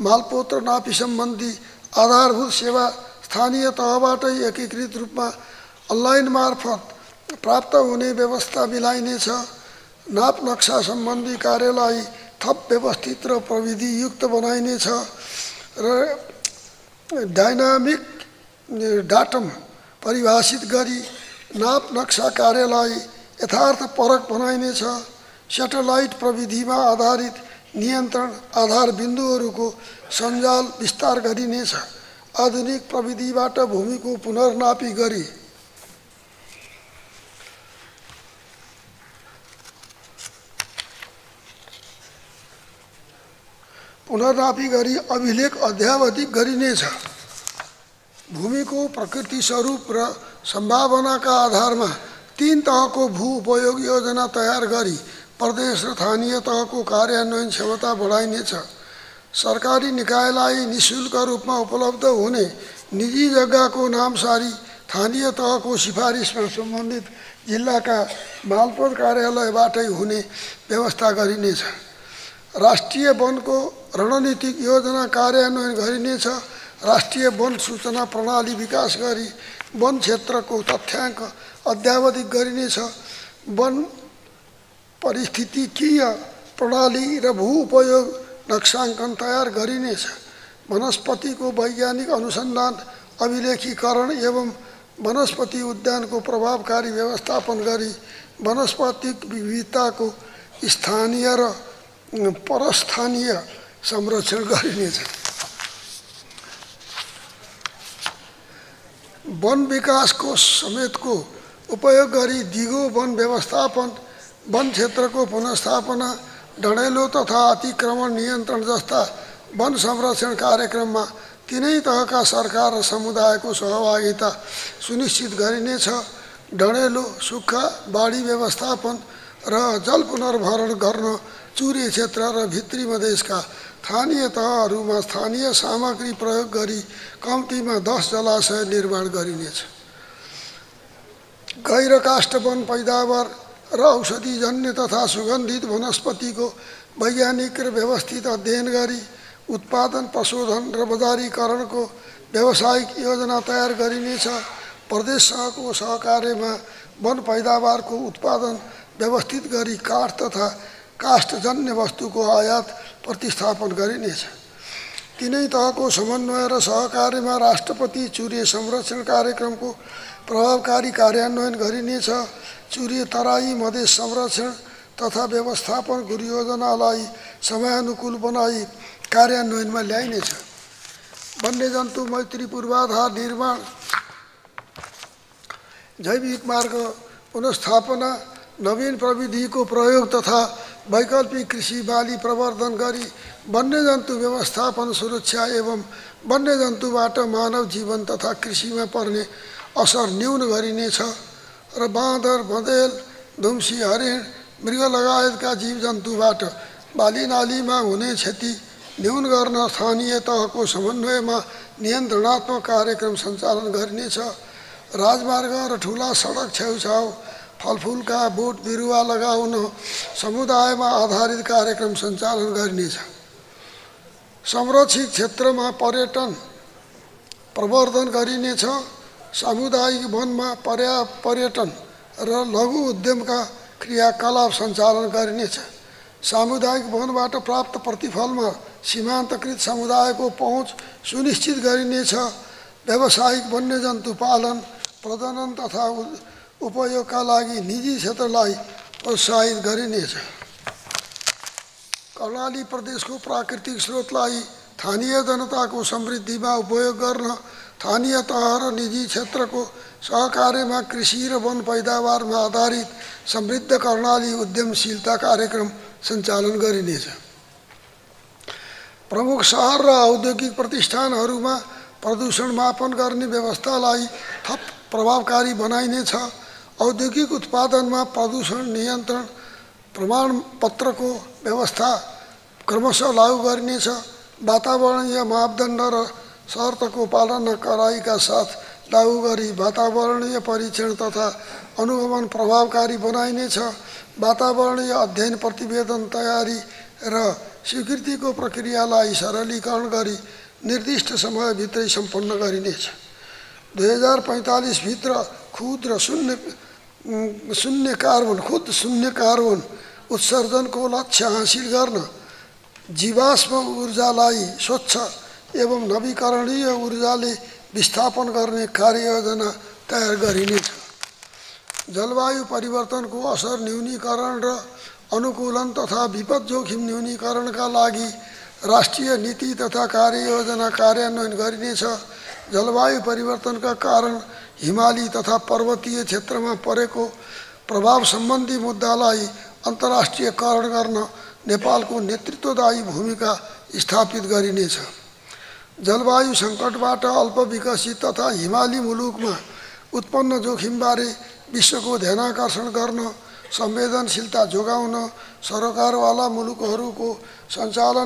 मालपोत र नापी सम्बन्धी आधारभूत सेवा स्थानीय तहबाटै एकीकृत रूपमा अनलाइन मार्फत प्राप्त हुने व्यवस्था मिलाइनेछ। नाप नक्सा सम्बन्धी कार्यलाई थप व्यवस्थित र प्रविधियुक्त बनाइनेछ र डाइनामिक डाटम परिभाषित गरी नाप नक्सा कार्यलाई यथार्थपरक बनाइनेछ। सेटेलाइट प्रविधिमा आधारित नियन्त्रण आधार बिन्दुहरूको सञ्जाल विस्तार गरिनेछ। आधुनिक प्रविधिबाट भूमिको पुनर्नापी गरी अभिलेख अध्यावधिक गरिनेछ। भूमिको प्रकृति स्वरूप र सम्भावनाका आधारमा 3 तहको भू उपयोग योजना तयार गरी प्रदेश र स्थानीय तहको कार्यान्वयन क्षमता बढाइनेछ। सरकारी निकायलाई निःशुल्क रूपमा उपलब्ध हुने निजी जग्गाको नामसारी स्थानीय तहको सिफारिसमा सम्बन्धित जिल्लाका मालपोत कार्यालयबाटै हुने व्यवस्था गरिनेछ। राष्ट्रिय वनको रणनीतिक योजना कार्यान्वयन गरिनेछ। राष्ट्रिय वन सूचना प्रणाली विकास गरी वन क्षेत्रको तथ्याङ्क अद्यावधिक गरिनेछ। वन पारिस्थितिकीय प्रणाली र भू उपयोग नक्साङ्कन तयार गरिनेछ। वनस्पतिको वैज्ञानिक अनुसन्धान अभिलेखीकरण एवं वनस्पति उद्यानको प्रभावकारी व्यवस्थापन गरी वनस्पतिक विविधताको स्थानीय र परस्थानीय संरक्षण गरिनेछ। वन विकास कोष समेतको उपयोग गरी दिगो वन व्यवस्थापन, वन क्षेत्रको पुनर्स्थापना, डढेलो तथा अतिक्रमण नियन्त्रण जस्ता वन संरक्षण कार्यक्रममा तीनै तहका सरकार र समुदायको सहभागिता सुनिश्चित गरिनेछ। डढेलो, सुक्खा, बाढी व्यवस्थापन र जल पुनर्भरण गर्न चुरे क्षेत्र र भित्री मधेसका स्थानीय तहहरूमा स्थानीय सामग्री प्रयोग गरी कम्तीमा 10 जलाशय निर्माण गरिनेछ। गैरकाष्ठ वन पैदावार र औषधिजन्य तथा सुगन्धित वनस्पतिको वैज्ञानिक र व्यवस्थित अध्ययन गरी उत्पादन, प्रशोधन र बजारीकरणको व्यावसायिक योजना तयार गरिनेछ। प्रदेशसँगको सहकार्यमा वन पैदावारको उत्पादन व्यवस्थित गरी काठ तथा काष्ठजन्य वस्तुको आयात प्रतिस्थापन गरिनेछ। तीनै तहको समन्वय र सहकार्यमा राष्ट्रपति चुरे संरक्षण कार्यक्रमको प्रभावकारी कार्यान्वयन गरिनेछ। चुरे तराई मधेस संरक्षण तथा व्यवस्थापन योजनालाई समयानुकूल बनाई कार्यान्वयनमा ल्याइनेछ। वन्यजन्तु मैत्री पूर्वाधार निर्माण, जैविक मार्ग पुनर्स्थापना, नवीन प्रविधिको प्रयोग तथा वैकल्पिक कृषि बाली प्रवर्धन गरी वन्यजन्तु व्यवस्थापन सुरक्षा एवं वन्यजन्तुबाट मानव जीवन तथा कृषिमा पर्ने असर न्यून गरिनेछ र बाँदर, बँदेल, दुम्सी, हरिण, मृग लगायतका जीवजन्तुबाट बालीनालीमा हुने क्षति न्यून गर्न स्थानीय तहको समन्वयमा नियन्त्रणात्मक कार्यक्रम सञ्चालन गरिनेछ। राजमार्ग र ठुला सडक छेउछाउ फलफुलका बोट बिरुवा लगाउन समुदायमा आधारित कार्यक्रम सञ्चालन गरिनेछ। संरक्षित क्षेत्रमा पर्यटन प्रवर्धन गरिनेछ। सामुदायिक वनमा पर्यटन र लघु उद्यमका क्रियाकलाप सञ्चालन गरिनेछ। सामुदायिक वनबाट प्राप्त प्रतिफलमा सीमान्तकृत समुदायको पहुँच सुनिश्चित गरिनेछ। व्यावसायिक वन्यजन्तु पालन, प्रजनन तथा उपयोगका लागि निजी क्षेत्रलाई प्रोत्साहित गरिनेछ। कर्णाली प्रदेशको प्राकृतिक स्रोतलाई स्थानीय जनताको समृद्धिमा उपयोग गर्न स्थानीय तह र निजी क्षेत्रको सहकार्यमा कृषि र वन पैदावारमा आधारित समृद्ध कर्णाली उद्यमशीलता कार्यक्रम सञ्चालन गरिनेछ। प्रमुख शहर र औद्योगिक प्रतिष्ठानहरूमा प्रदूषण मापन गर्ने व्यवस्थालाई थप प्रभावकारी बनाइनेछ। औद्योगिक उत्पादनमा प्रदूषण नियन्त्रण प्रमाणपत्रको व्यवस्था क्रमशः लागू गरिनेछ। वातावरणीय मापदण्ड र शर्तको पालना कडाइका साथ लागू गरी वातावरणीय परीक्षण तथा अनुगमन प्रभावकारी बनाइनेछ। वातावरणीय अध्ययन प्रतिवेदन तयारी र स्वीकृतिको प्रक्रियालाई सरलीकरण गरी निर्दिष्ट समयभित्रै सम्पन्न गरिनेछ। 2045 भित्र खुद शून्य कार्बन उत्सर्जनको लक्ष्य हासिल गर्न जीवाश्म ऊर्जालाई स्वच्छ एवं नवीकरणीय ऊर्जाले विस्थापन गर्ने कार्ययोजना तयार गरिनेछ। जलवायु परिवर्तनको असर न्यूनीकरण र अनुकूलन तथा विपद जोखिम न्यूनीकरणका लागि राष्ट्रिय नीति तथा कार्ययोजना कार्यान्वयन गरिनेछ। जलवायु परिवर्तनका कारण हिमाली तथा पर्वतीय क्षेत्रमा परेको प्रभाव सम्बन्धी मुद्दालाई अन्तर्राष्ट्रियकरण गर्न नेपालको नेतृत्वदायी भूमिका स्थापित गरिनेछ। जलवायु सङ्कटबाट अल्पविकसित तथा हिमाली मुलुकमा उत्पन्न जोखिमबारे विश्वको ध्यानाकर्षण गर्न संवेदनशीलता जोगाउन सरकारवाला मुलुकहरूको सञ्जाल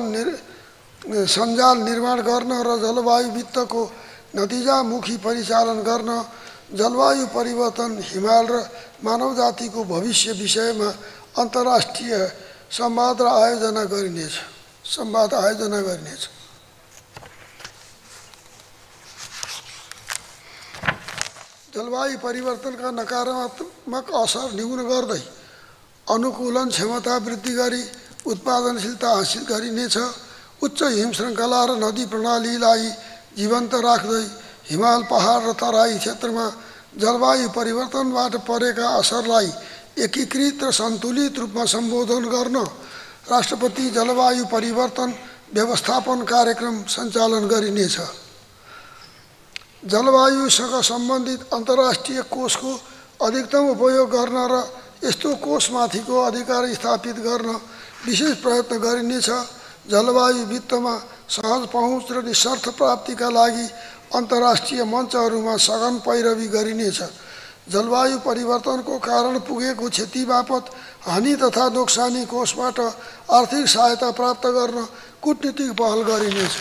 निर्माण गर्न र जलवायु वित्तको नतिजामुखी परिचालन गर्न जलवायु परिवर्तन, हिमाल र मानवजातिको भविष्य विषयमा अन्तर्राष्ट्रिय संवाद आयोजना गरिनेछ। जलवायु परिवर्तनका नकारात्मक असर न्यून गर्दै अनुकूलन क्षमता वृद्धि गरी उत्पादनशीलता हासिल गरिनेछ। उच्च हिमश्रृङ्खला र नदी प्रणालीलाई जीवन्त राख्दै हिमाल, पहाड र तराई क्षेत्रमा जलवायु परिवर्तनबाट परेका असरलाई एकीकृत र सन्तुलित रूपमा सम्बोधन गर्न राष्ट्रपति जलवायु परिवर्तन व्यवस्थापन कार्यक्रम सञ्चालन गरिनेछ। जलवायुसँग सम्बन्धित अन्तर्राष्ट्रिय कोषको अधिकतम उपयोग गर्न र यस्तो कोषमाथिको अधिकार स्थापित गर्न विशेष प्रयत्न गरिनेछ। जलवायु वित्तमा सहज पहुँच र निशर्त प्राप्तिका लागि अन्तर्राष्ट्रिय मञ्चहरूमा सघन पैरवी गरिनेछ। जलवायु परिवर्तनको कारण पुगेको क्षति बापत हानि तथा नोक्सानी कोषबाट आर्थिक सहायता प्राप्त गर्न कूटनीतिक पहल गरिनेछ।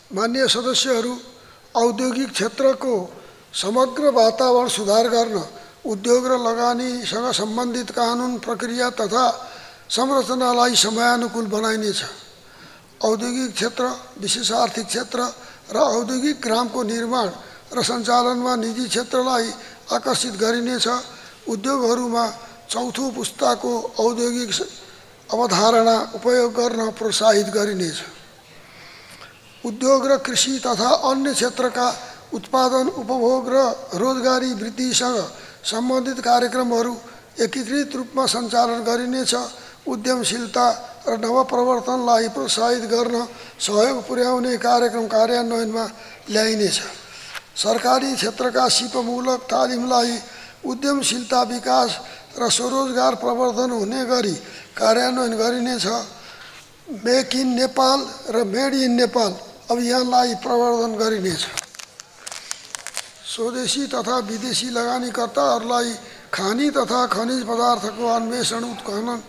माननीय सदस्यहरू, औद्योगिक क्षेत्रको समग्र वातावरण सुधार गर्न उद्योग र लगानीसँग सम्बन्धित कानुन, प्रक्रिया तथा संरचनालाई समयानुकूल बनाइनेछ। औद्योगिक क्षेत्र, विशेष आर्थिक क्षेत्र र औद्योगिक ग्रामको निर्माण र सञ्चालनमा निजी क्षेत्रलाई आकर्षित गरिनेछ। उद्योगहरूमा चौथो पुस्ताको औद्योगिक अवधारणा उपयोग गर्न प्रोत्साहित गरिनेछ। उद्योग र कृषि तथा अन्य क्षेत्रका उत्पादन, उपभोग र रोजगारी वृद्धिसँग सम्बन्धित कार्यक्रमहरू एकीकृत रूपमा सञ्चालन गरिनेछ। उद्यमशीलता र नवप्रवर्तनलाई प्रोत्साहित गर्न सहयोग पुर्याउने कार्यक्रम कार्यान्वयनमा ल्याइनेछ। सरकारी क्षेत्रका सिपमूलक तालिमलाई उद्यमशीलता विकास र स्वरोजगार प्रवर्धन हुने गरी कार्यान्वयन गरिनेछ। मेक इन नेपाल र मेड इन नेपाल अभियानलाई प्रवर्धन गरिनेछ। स्वदेशी तथा विदेशी लगानीकर्ताहरूलाई खानी तथा खनिज पदार्थको अन्वेषण, उत्खनन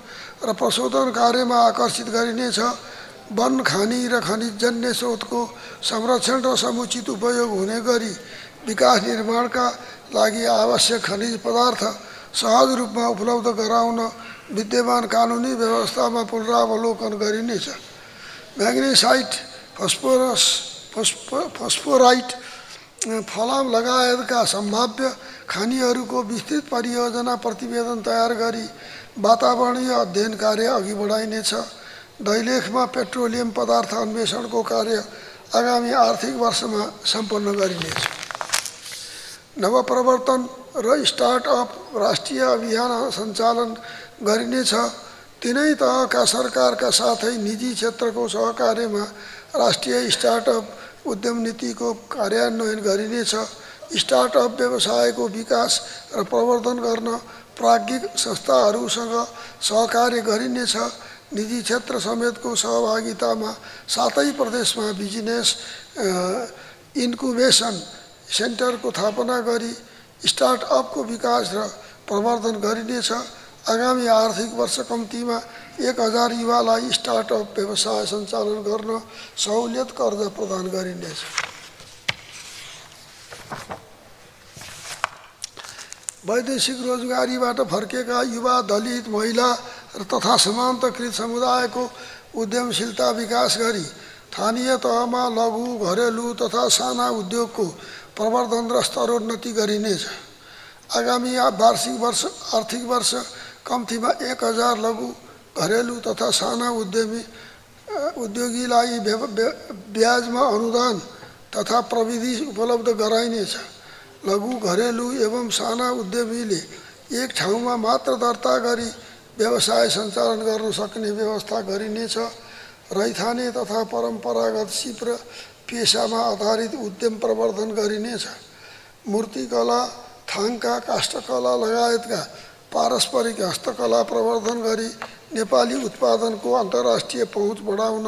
र प्रशोधन कार्यमा आकर्षित गरिनेछ। वन, खानी र खनिजजन्य स्रोतको संरक्षण र समुचित उपयोग हुने गरी विकास निर्माणका लागि आवश्यक खनिज पदार्थ सहज रूपमा उपलब्ध गराउन विद्यमान कानुनी व्यवस्थामा पुनरावलोकन गरिनेछ। म्याग्नेसाइट, फस्फोराइट, फलाम लगायतका सम्भाव्य खानीहरूको विस्तृत परियोजना प्रतिवेदन तयार गरी वातावरणीय अध्ययन कार्य अघि बढाइनेछ। दैलेखमा पेट्रोलियम पदार्थ अन्वेषणको कार्य आगामी आर्थिक वर्षमा सम्पन्न गरिनेछ। नवप्रवर्तन र स्टार्टअप राष्ट्रिय अभियान सञ्चालन गरिनेछ। तीनै तहका सरकारका साथै निजी क्षेत्रको सहकार्यमा राष्ट्रिय स्टार्टअप उद्यम नीतिको कार्यान्वयन गरिनेछ। स्टार्टअप व्यवसायको विकास र प्रवर्धन गर्न प्राज्ञिक संस्थाहरूसँग सहकार्य गरिनेछ। निजी क्षेत्र समेतको सहभागितामा 7 प्रदेशमा बिजनेस इन्कुबेसन सेन्टरको स्थापना गरी स्टार्टअपको विकास र प्रवर्धन गरिनेछ। आगामी आर्थिक वर्ष कम्तीमा 1000 युवालाई स्टार्टअप व्यवसाय सञ्चालन गर्न सहुलियत कर्जा प्रदान गरिनेछ। वैदेशिक रोजगारीबाट फर्केका युवा, दलित, महिला तथा सीमान्तकृत समुदायको उद्यमशीलता विकास गरी स्थानीय तहमा लघु, घरेलु तथा साना उद्योगको प्रवर्धन र स्तरोन्नति गरिनेछ। आगामी आर्थिक वर्ष कम्तीमा 1000 लघु, घरेलु तथा साना उद्योगीलाई ब्याजमा अनुदान तथा प्रविधि उपलब्ध गराइनेछ। लघु, घरेलु एवं साना उद्यमीले एक ठाउँमा मात्र दर्ता गरी व्यवसाय सञ्चालन गर्न सक्ने व्यवस्था गरिनेछ। रैथाने तथा परम्परागत सिप र पेसामा आधारित उद्यम प्रवर्धन गरिनेछ। मूर्तिकला, थाङ्का, काष्ठकला लगायतका पारस्परिक हस्तकला प्रवर्धन गरी नेपाली उत्पादनको अन्तर्राष्ट्रिय पहुँच बढाउन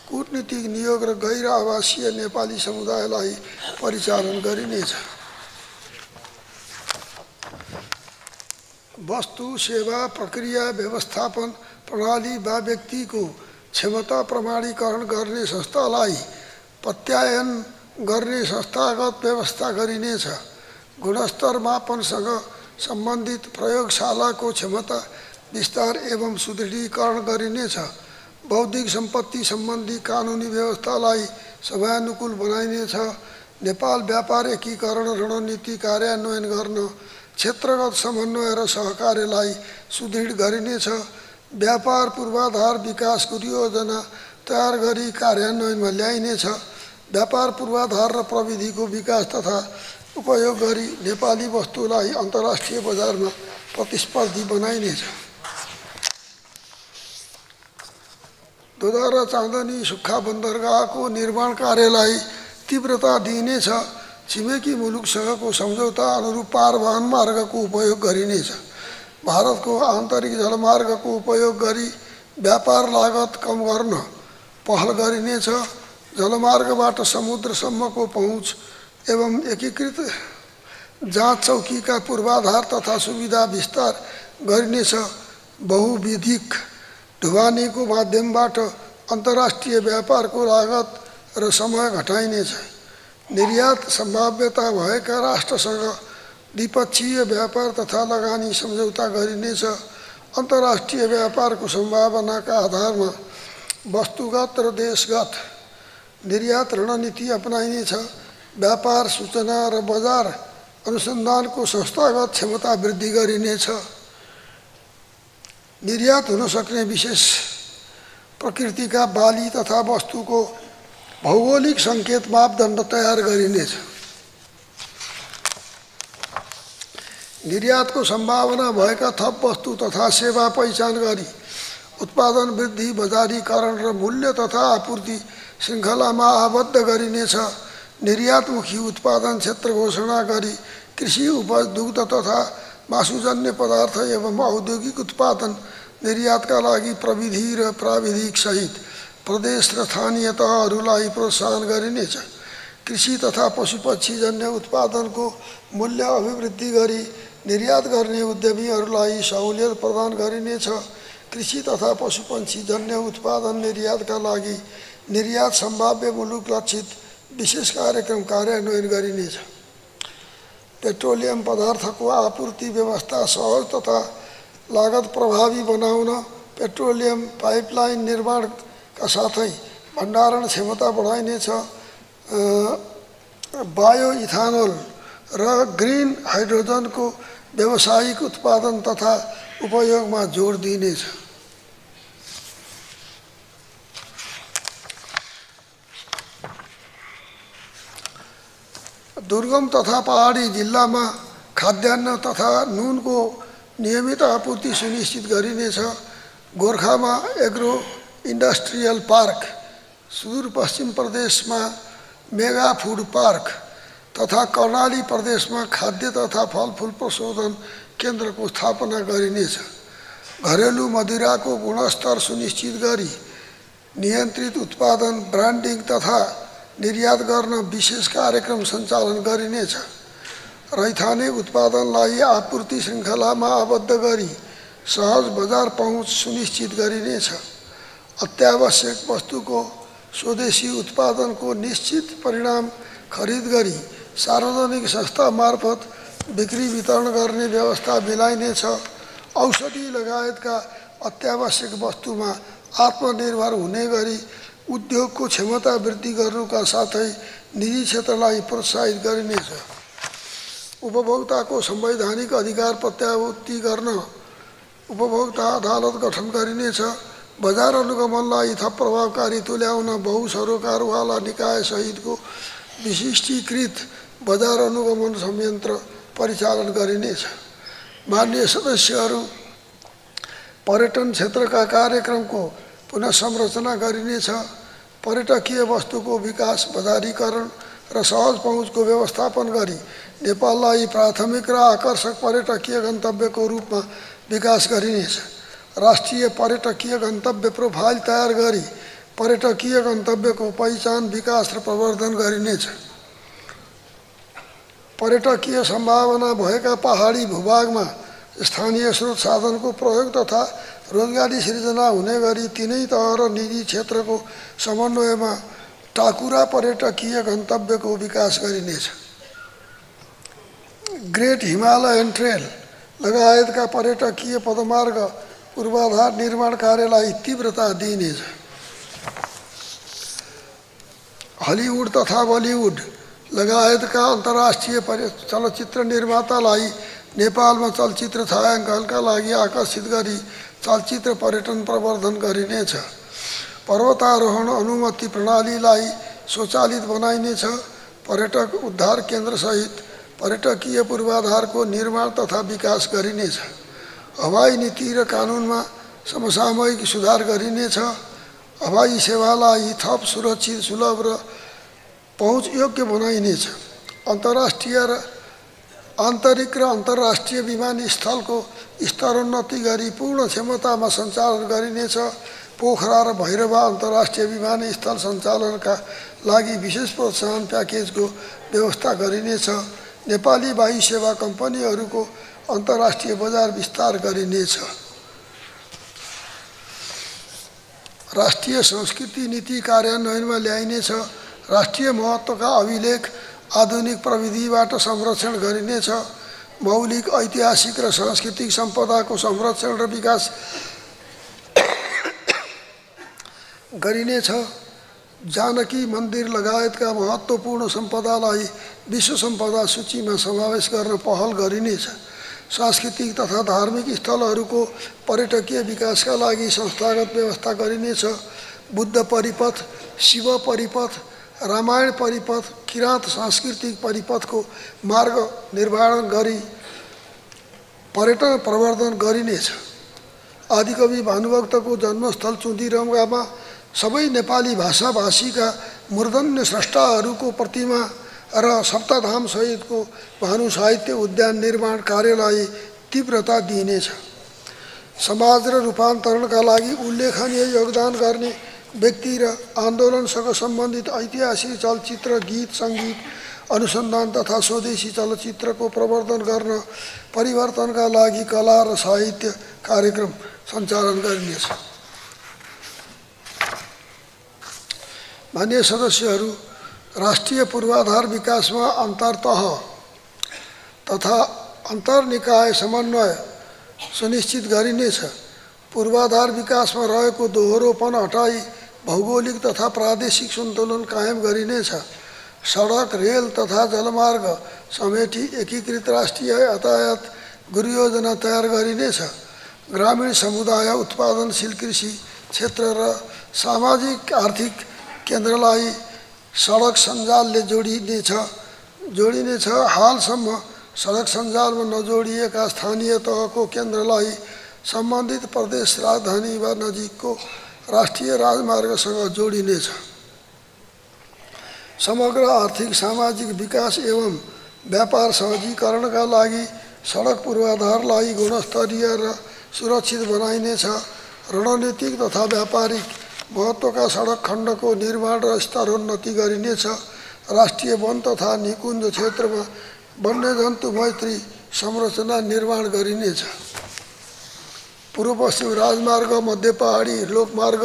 कूटनीतिक नियोग र गैर आवासीय नेपाली समुदायलाई परिचालन गरिनेछ। वस्तु सेवा प्रक्रिया व्यवस्थापन प्रणाली वा व्यक्तिको क्षमता प्रमाणीकरण गर्ने संस्थालाई प्रत्यायन गर्ने संस्थागत व्यवस्था गरिनेछ। गुणस्तर मापनसँग सम्बन्धित प्रयोगशालाको क्षमता विस्तार एवं सुदृढीकरण गरिनेछ। बौद्धिक सम्पत्ति सम्बन्धी कानुनी व्यवस्थालाई समयानुकूल बनाइनेछ। नेपाल व्यापार एकीकरण रणनीति कार्यान्वयन गर्न क्षेत्रगत समन्वय र सहकार्यलाई सुदृढ गरिनेछ। व्यापार पूर्वाधार विकासको योजना तयार गरी कार्यान्वयनमा ल्याइनेछ। व्यापार पूर्वाधार र प्रविधिको विकास तथा उपयोग गरी नेपाली वस्तुलाई अन्तर्राष्ट्रिय बजारमा प्रतिस्पर्धी बनाइनेछ। दोधारा चाँदनी सुक्खा बन्दरगाहको निर्माण कार्यलाई तीव्रता दिइनेछ। छिमेकी मुलुकसँगको सम्झौता अनुरूप पारवहन मार्गको उपयोग गरिनेछ। भारतको आन्तरिक जलमार्गको उपयोग गरी व्यापार लागत कम गर्न पहल गरिनेछ। जलमार्गबाट समुद्रसम्मको पहुँच एवं एकीकृत जाँच चौकीका पूर्वाधार तथा सुविधा विस्तार गरिनेछ। बहुविधिक ढुवानीको माध्यमबाट अन्तर्राष्ट्रिय व्यापारको लागत र समय घटाइनेछ। निर्यात सम्भाव्यता भएका राष्ट्रसँग द्विपक्षीय व्यापार तथा लगानी सम्झौता गरिनेछ। अन्तर्राष्ट्रिय व्यापारको सम्भावनाका आधारमा वस्तुगत र देशगत निर्यात रणनीति अपनाइनेछ। व्यापार सूचना र बजार अनुसन्धानको संस्थागत क्षमता वृद्धि गरिनेछ। निर्यात हुन सक्ने विशेष प्रकृतिका बाली तथा वस्तुको भौगोलिक सङ्केत मापदण्ड तयार गरिनेछ। निर्यातको सम्भावना भएका थप वस्तु तथा सेवा पहिचान गरी उत्पादन वृद्धि, बजारीकरण र मूल्य तथा आपूर्ति श्रृङ्खलामा आबद्ध गरिनेछ। निर्यातमुखी उत्पादन क्षेत्र घोषणा गरी कृषि उपज, दुग्ध तथा मासुजन्य पदार्थ एवं औद्योगिक उत्पादन निर्यातका लागि प्रविधि र प्राविधिक सहित प्रदेश र स्थानीय तहहरूलाई प्रोत्साहन गरिनेछ। कृषि तथा पशुपक्षीजन्य उत्पादनको मूल्य अभिवृद्धि गरी निर्यात गर्ने उद्यमीहरूलाई सहुलियत प्रदान गरिनेछ। कृषि तथा पशुपक्षीजन्य उत्पादन निर्यातका लागि निर्यात सम्भाव्य मुलुक लक्षित विशेष कार्यक्रम कार्यान्वयन गरिनेछ। पेट्रोलियम पदार्थको आपूर्ति व्यवस्था सहज तथा लागत प्रभावी बनाउन पेट्रोलियम पाइपलाइन निर्माणका साथै भण्डारण क्षमता बढाइनेछ। बायो इथानोल र ग्रीन हाइड्रोजनको व्यावसायिक उत्पादन तथा उपयोगमा जोड दिइनेछ। दुर्गम तथा पहाडी जिल्लामा खाद्यान्न तथा नुनको नियमित आपूर्ति सुनिश्चित गरिनेछ। गोर्खामा एग्रो इन्डस्ट्रियल पार्क, सुदूरपश्चिम प्रदेशमा मेगा फूड पार्क तथा कर्णाली प्रदेशमा खाद्य तथा फलफुल प्रशोधन केन्द्रको स्थापना गरिनेछ। घरेलु मदिराको गुणस्तर सुनिश्चित गरी नियन्त्रित उत्पादन, ब्रान्डिङ तथा निर्यात गर्न विशेष कार्यक्रम सञ्चालन गरिनेछ। रैथाने उत्पादनलाई आपूर्ति श्रृङ्खलामा आबद्ध गरी सहज बजार पहुँच सुनिश्चित गरिनेछ। अत्यावश्यक वस्तुको स्वदेशी उत्पादनको निश्चित परिणाम खरिद गरी सार्वजनिक संस्था मार्फत बिक्री वितरण गर्ने व्यवस्था मिलाइनेछ। औषधि लगायतका अत्यावश्यक वस्तुमा आत्मनिर्भर हुने गरी उद्योगको क्षमता वृद्धि गर्नुका साथै निजी क्षेत्रलाई प्रोत्साहित गरिनेछ। उपभोक्ताको संवैधानिक अधिकार प्रत्याभूति गर्न उपभोक्ता अदालत गठन गरिनेछ। बजार अनुगमनलाई थप प्रभावकारी तुल्याउन बहुसरोकारवाला निकाय सहितको विशिष्टीकृत बजार अनुगमन संयन्त्र परिचालन गरिनेछ। माननीय सदस्यहरू, पर्यटन क्षेत्रका कार्यक्रमको पुनः संरचना गरिनेछ। पर्यटकीय वस्तुको विकास, बजारीकरण र सहज पहुँचको व्यवस्थापन गरी नेपाललाई प्राथमिक र आकर्षक पर्यटकीय गन्तव्यको रूपमा विकास गरिनेछ। राष्ट्रिय पर्यटकीय गन्तव्य प्रोफाइल तयार गरी पर्यटकीय गन्तव्यको पहिचान, विकास र प्रवर्धन गरिनेछ। पर्यटकीय सम्भावना भएका पहाडी भूभागमा स्थानीय स्रोत साधनको प्रयोग तथा रोजगारी सृजना हुने गरी तिनै तह र निजी क्षेत्रको समन्वयमा टाकुरा पर्यटकीय गन्तव्यको विकास गरिनेछ। ग्रेट हिमालयन ट्रेल लगायतका पर्यटकीय पदमार्ग पूर्वाधार निर्माण कार्यलाई तीव्रता दिइनेछ। हलिउड तथा बलिउड लगायतका अन्तर्राष्ट्रिय चलचित्र निर्मातालाई नेपालमा चलचित्र छायाङ्कनका लागि आकर्षित गरी चलचित्र पर्यटन प्रवर्धन गरिनेछ। पर्वतारोहण अनुमति प्रणालीलाई स्वचालित बनाइनेछ। पर्यटक उद्धार केन्द्रसहित पर्यटकीय पूर्वाधारको निर्माण तथा विकास गरिनेछ। हवाई नीति र कानुनमा समसामयिक सुधार गरिनेछ। हवाई सेवालाई थप सुरक्षित, सुलभ र पहुँच योग्य बनाइनेछ। अन्तर्राष्ट्रिय र आन्तरिक र अन्तर्राष्ट्रिय विमानस्थलको स्तरोन्नति गरी पूर्ण क्षमतामा सञ्चालन गरिनेछ। पोखरा र भैरवा अन्तर्राष्ट्रिय विमानस्थल सञ्चालनका लागि विशेष प्रोत्साहन प्याकेजको व्यवस्था गरिनेछ। नेपाली वायु सेवा कम्पनीहरूको अन्तर्राष्ट्रिय बजार विस्तार गरिनेछ। राष्ट्रिय संस्कृति नीति कार्यान्वयनमा ल्याइनेछ। राष्ट्रिय महत्त्वका अभिलेख आधुनिक प्रविधिबाट संरक्षण गरिनेछ। मौलिक, ऐतिहासिक र सांस्कृतिक सम्पदाको संरक्षण र विकास गरिनेछ। जानकी मन्दिर लगायतका महत्त्वपूर्ण सम्पदालाई विश्व सम्पदा सूचीमा समावेश गर्न पहल गरिनेछ। सांस्कृतिक तथा धार्मिक स्थलहरूको पर्यटकीय विकासका लागि संस्थागत व्यवस्था गरिनेछ। बुद्ध परिपथ, शिव परिपथ, रामायण परिपथ, किराँत सांस्कृतिक परिपथको मार्ग निर्माण गरी पर्यटन प्रवर्धन गरिनेछ। आदिकवि भानुभक्तको जन्मस्थल चुन्दिरङ्गामा सबै नेपाली भाषाभाषीका मूर्धन्य स्रष्टाहरूको प्रतिमा र सप्तधाम सहितको भानु साहित्य उद्यान निर्माण कार्यलाई तीव्रता दिइनेछ। समाज र रूपान्तरणका लागि उल्लेखनीय योगदान गर्ने व्यक्ति र आन्दोलनसँग सम्बन्धित ऐतिहासिक चलचित्र, गीत, सङ्गीत, अनुसन्धान तथा स्वदेशी चलचित्रको प्रवर्धन गर्न परिवर्तनका लागि कला र साहित्य कार्यक्रम सञ्चालन गरिनेछ। मान्य सदस्यहरू, राष्ट्रिय पूर्वाधार विकासमा अन्तर्तह तथा अन्तर्निकाय समन्वय सुनिश्चित गरिनेछ। पूर्वाधार विकासमा रहेको दोहोरोपन हटाई भौगोलिक तथा प्रादेशिक सन्तुलन कायम गरिनेछ। सडक, रेल तथा जलमार्ग समेटी एकीकृत राष्ट्रिय यातायात गृहयोजना तयार गरिनेछ। ग्रामीण समुदाय, उत्पादनशील कृषि क्षेत्र र सामाजिक आर्थिक केन्द्रलाई सडक सञ्जालले जोडिनेछ। हालसम्म सडक सञ्जालमा नजोडिएका स्थानीय तहको केन्द्रलाई सम्बन्धित प्रदेश राजधानी वा नजिकको राष्ट्रिय राजमार्गसँग जोडिनेछ। समग्र आर्थिक सामाजिक विकास एवं व्यापार सहजीकरणका लागि सडक पूर्वाधारलाई गुणस्तरीय र सुरक्षित बनाइनेछ। रणनीतिक तथा व्यापारिक महत्त्वका सडक खण्डको निर्माण र स्तरोन्नति गरिनेछ। राष्ट्रिय वन तथा निकुञ्ज क्षेत्रमा वन्यजन्तु मैत्री संरचना निर्माण गरिनेछ। पूर्व पश्चिम राजमार्ग, मध्य पहाडी लोकमार्ग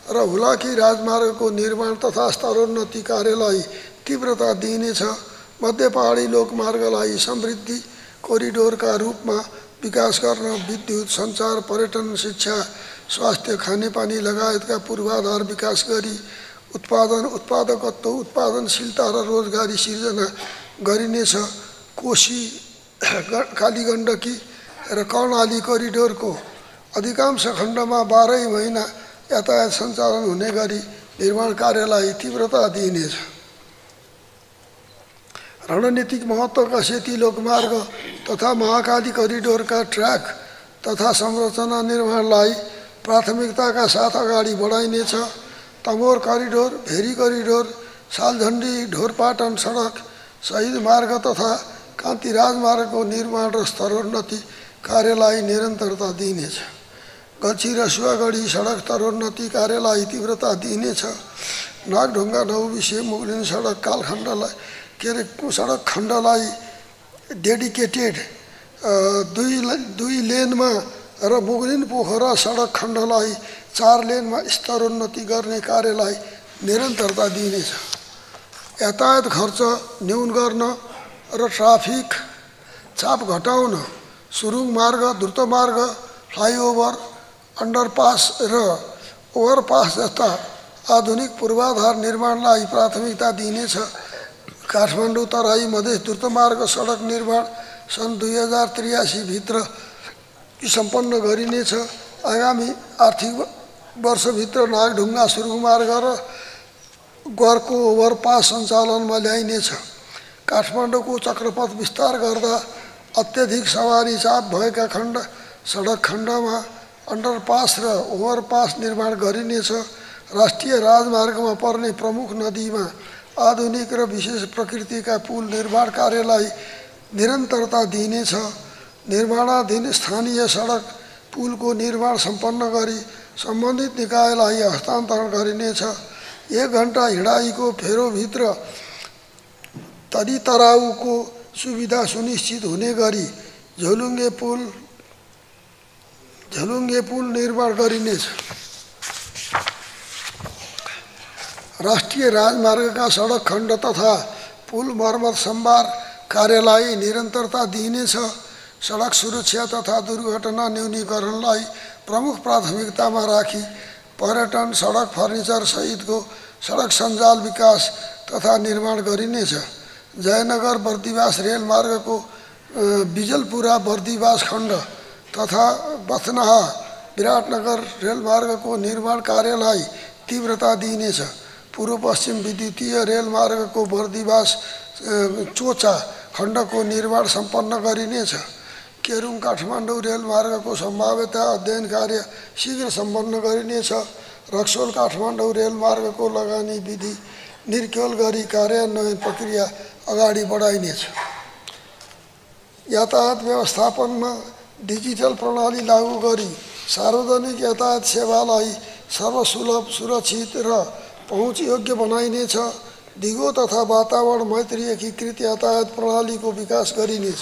र हुलाकी राजमार्गको निर्माण तथा स्तरोन्नति कार्यलाई तीव्रता दिइनेछ। मध्य पहाडी लोकमार्गलाई समृद्धि कोरिडोरका रूपमा विकास गर्न विद्युत, सञ्चार, पर्यटन, शिक्षा, स्वास्थ्य, खानेपानी लगायतका पूर्वाधार विकास गरी उत्पादन, उत्पादकत्व, उत्पादनशीलता र रोजगारी सिर्जना गरिनेछ। कोशी, कालीगण्डकी र कर्णाली कोरिडोरको अधिकांश खण्डमा 12 महिना यातायात सञ्चालन हुने गरी निर्माण कार्यलाई तीव्रता दिइनेछ। रणनीतिक महत्त्वका सेती लोकमार्ग तथा महाकाली कोरिडोरका ट्र्याक तथा संरचना निर्माणलाई प्राथमिकताका साथ अगाडि बढाइनेछ। Tamor corridor, very corridor, सालझण्डी Dhorpatan सडक, शहीद मार्ग तथा कान्ति राजमार्गको निर्माण र स्तरोन्नति कार्यलाई निरन्तरता दिइनेछ। गच्छी रसुवागढी सडक स्तरोन्नति कार्यलाई तीव्रता दिइनेछ। नागढुङ्गा नौबिसे मुगलिन सडक कालखण्डलाई सडक खण्डलाई डेडिकेटेड 2 लेनमा र मुगलिन पोखरा सडक खण्डलाई 4 लेनमा स्तरोन्नति गर्ने कार्यलाई निरन्तरता दिइनेछ। यातायात खर्च न्यून गर्न र ट्राफिक चाप घटाउन सुरुङ मार्ग, द्रुत मार्ग, फ्लाइओभर, अन्डरपास र ओभरपास जस्ता आधुनिक पूर्वाधार निर्माणलाई प्राथमिकता दिइनेछ। काठमाडौँ तराई मधेस द्रुतमार्ग सडक निर्माण सन् 2083 भित्र सम्पन्न गरिनेछ। आगामी आर्थिक वर्षभित्र नागढुङ्गा सुरुङ मार्ग र गरको ओभरपास सञ्चालनमा ल्याइनेछ। काठमाडौँको चक्रपथ विस्तार गर्दा अत्यधिक सवारी चाप भएका खण्ड सडक खण्डमा अन्डरपास र ओभरपास निर्माण गरिनेछ। राष्ट्रिय राजमार्गमा पर्ने प्रमुख नदीमा आधुनिक र विशेष प्रकृतिका पुल निर्माण कार्यलाई निरन्तरता दिइनेछ। निर्माणाधीन स्थानीय सडक पुलको निर्माण सम्पन्न गरी सम्बन्धित निकायलाई हस्तान्तरण गरिनेछ। 1 घण्टा हिँडाइको फेरोभित्र तराउको सुविधा सुनिश्चित हुने गरी झोलुङ्गे पुल निर्माण गरिनेछ। राष्ट्रिय राजमार्गका सडक खण्ड तथा पुल मर्मत सम्भार कार्यलाई निरन्तरता दिइनेछ। सडक सुरक्षा तथा दुर्घटना न्यूनीकरणलाई प्रमुख प्राथमिकतामा राखी पर्यटन, सडक फर्निचर सहितको सडक सञ्जाल विकास तथा निर्माण गरिनेछ। जयनगर बर्दिवास रेलमार्गको बिजलपुरा बर्दिवास खण्ड तथा बथनाहा विराटनगर रेलमार्गको निर्माण कार्यलाई तीव्रता दिइनेछ। पूर्व पश्चिम विद्युतीय रेलमार्गको बर्दिवास चोचा खण्डको निर्माण सम्पन्न गरिनेछ। केरुङ काठमाडौँ रेलमार्गको सम्भाव्यता अध्ययन कार्य शीघ्र सम्पन्न गरिनेछ। रक्सोल काठमाडौँ रेलमार्गको लगानी विधि निर्क्योल गरी कार्यान्वयन प्रक्रिया अगाडि बढाइनेछ। यातायात व्यवस्थापनमा डिजिटल प्रणाली लागू गरी सार्वजनिक यातायात सेवालाई सर्वसुलभ, सुरक्षित र पहुँच योग्य बनाइनेछ। दिगो तथा वातावरण मैत्री एकीकृत यातायात प्रणालीको विकास गरिनेछ।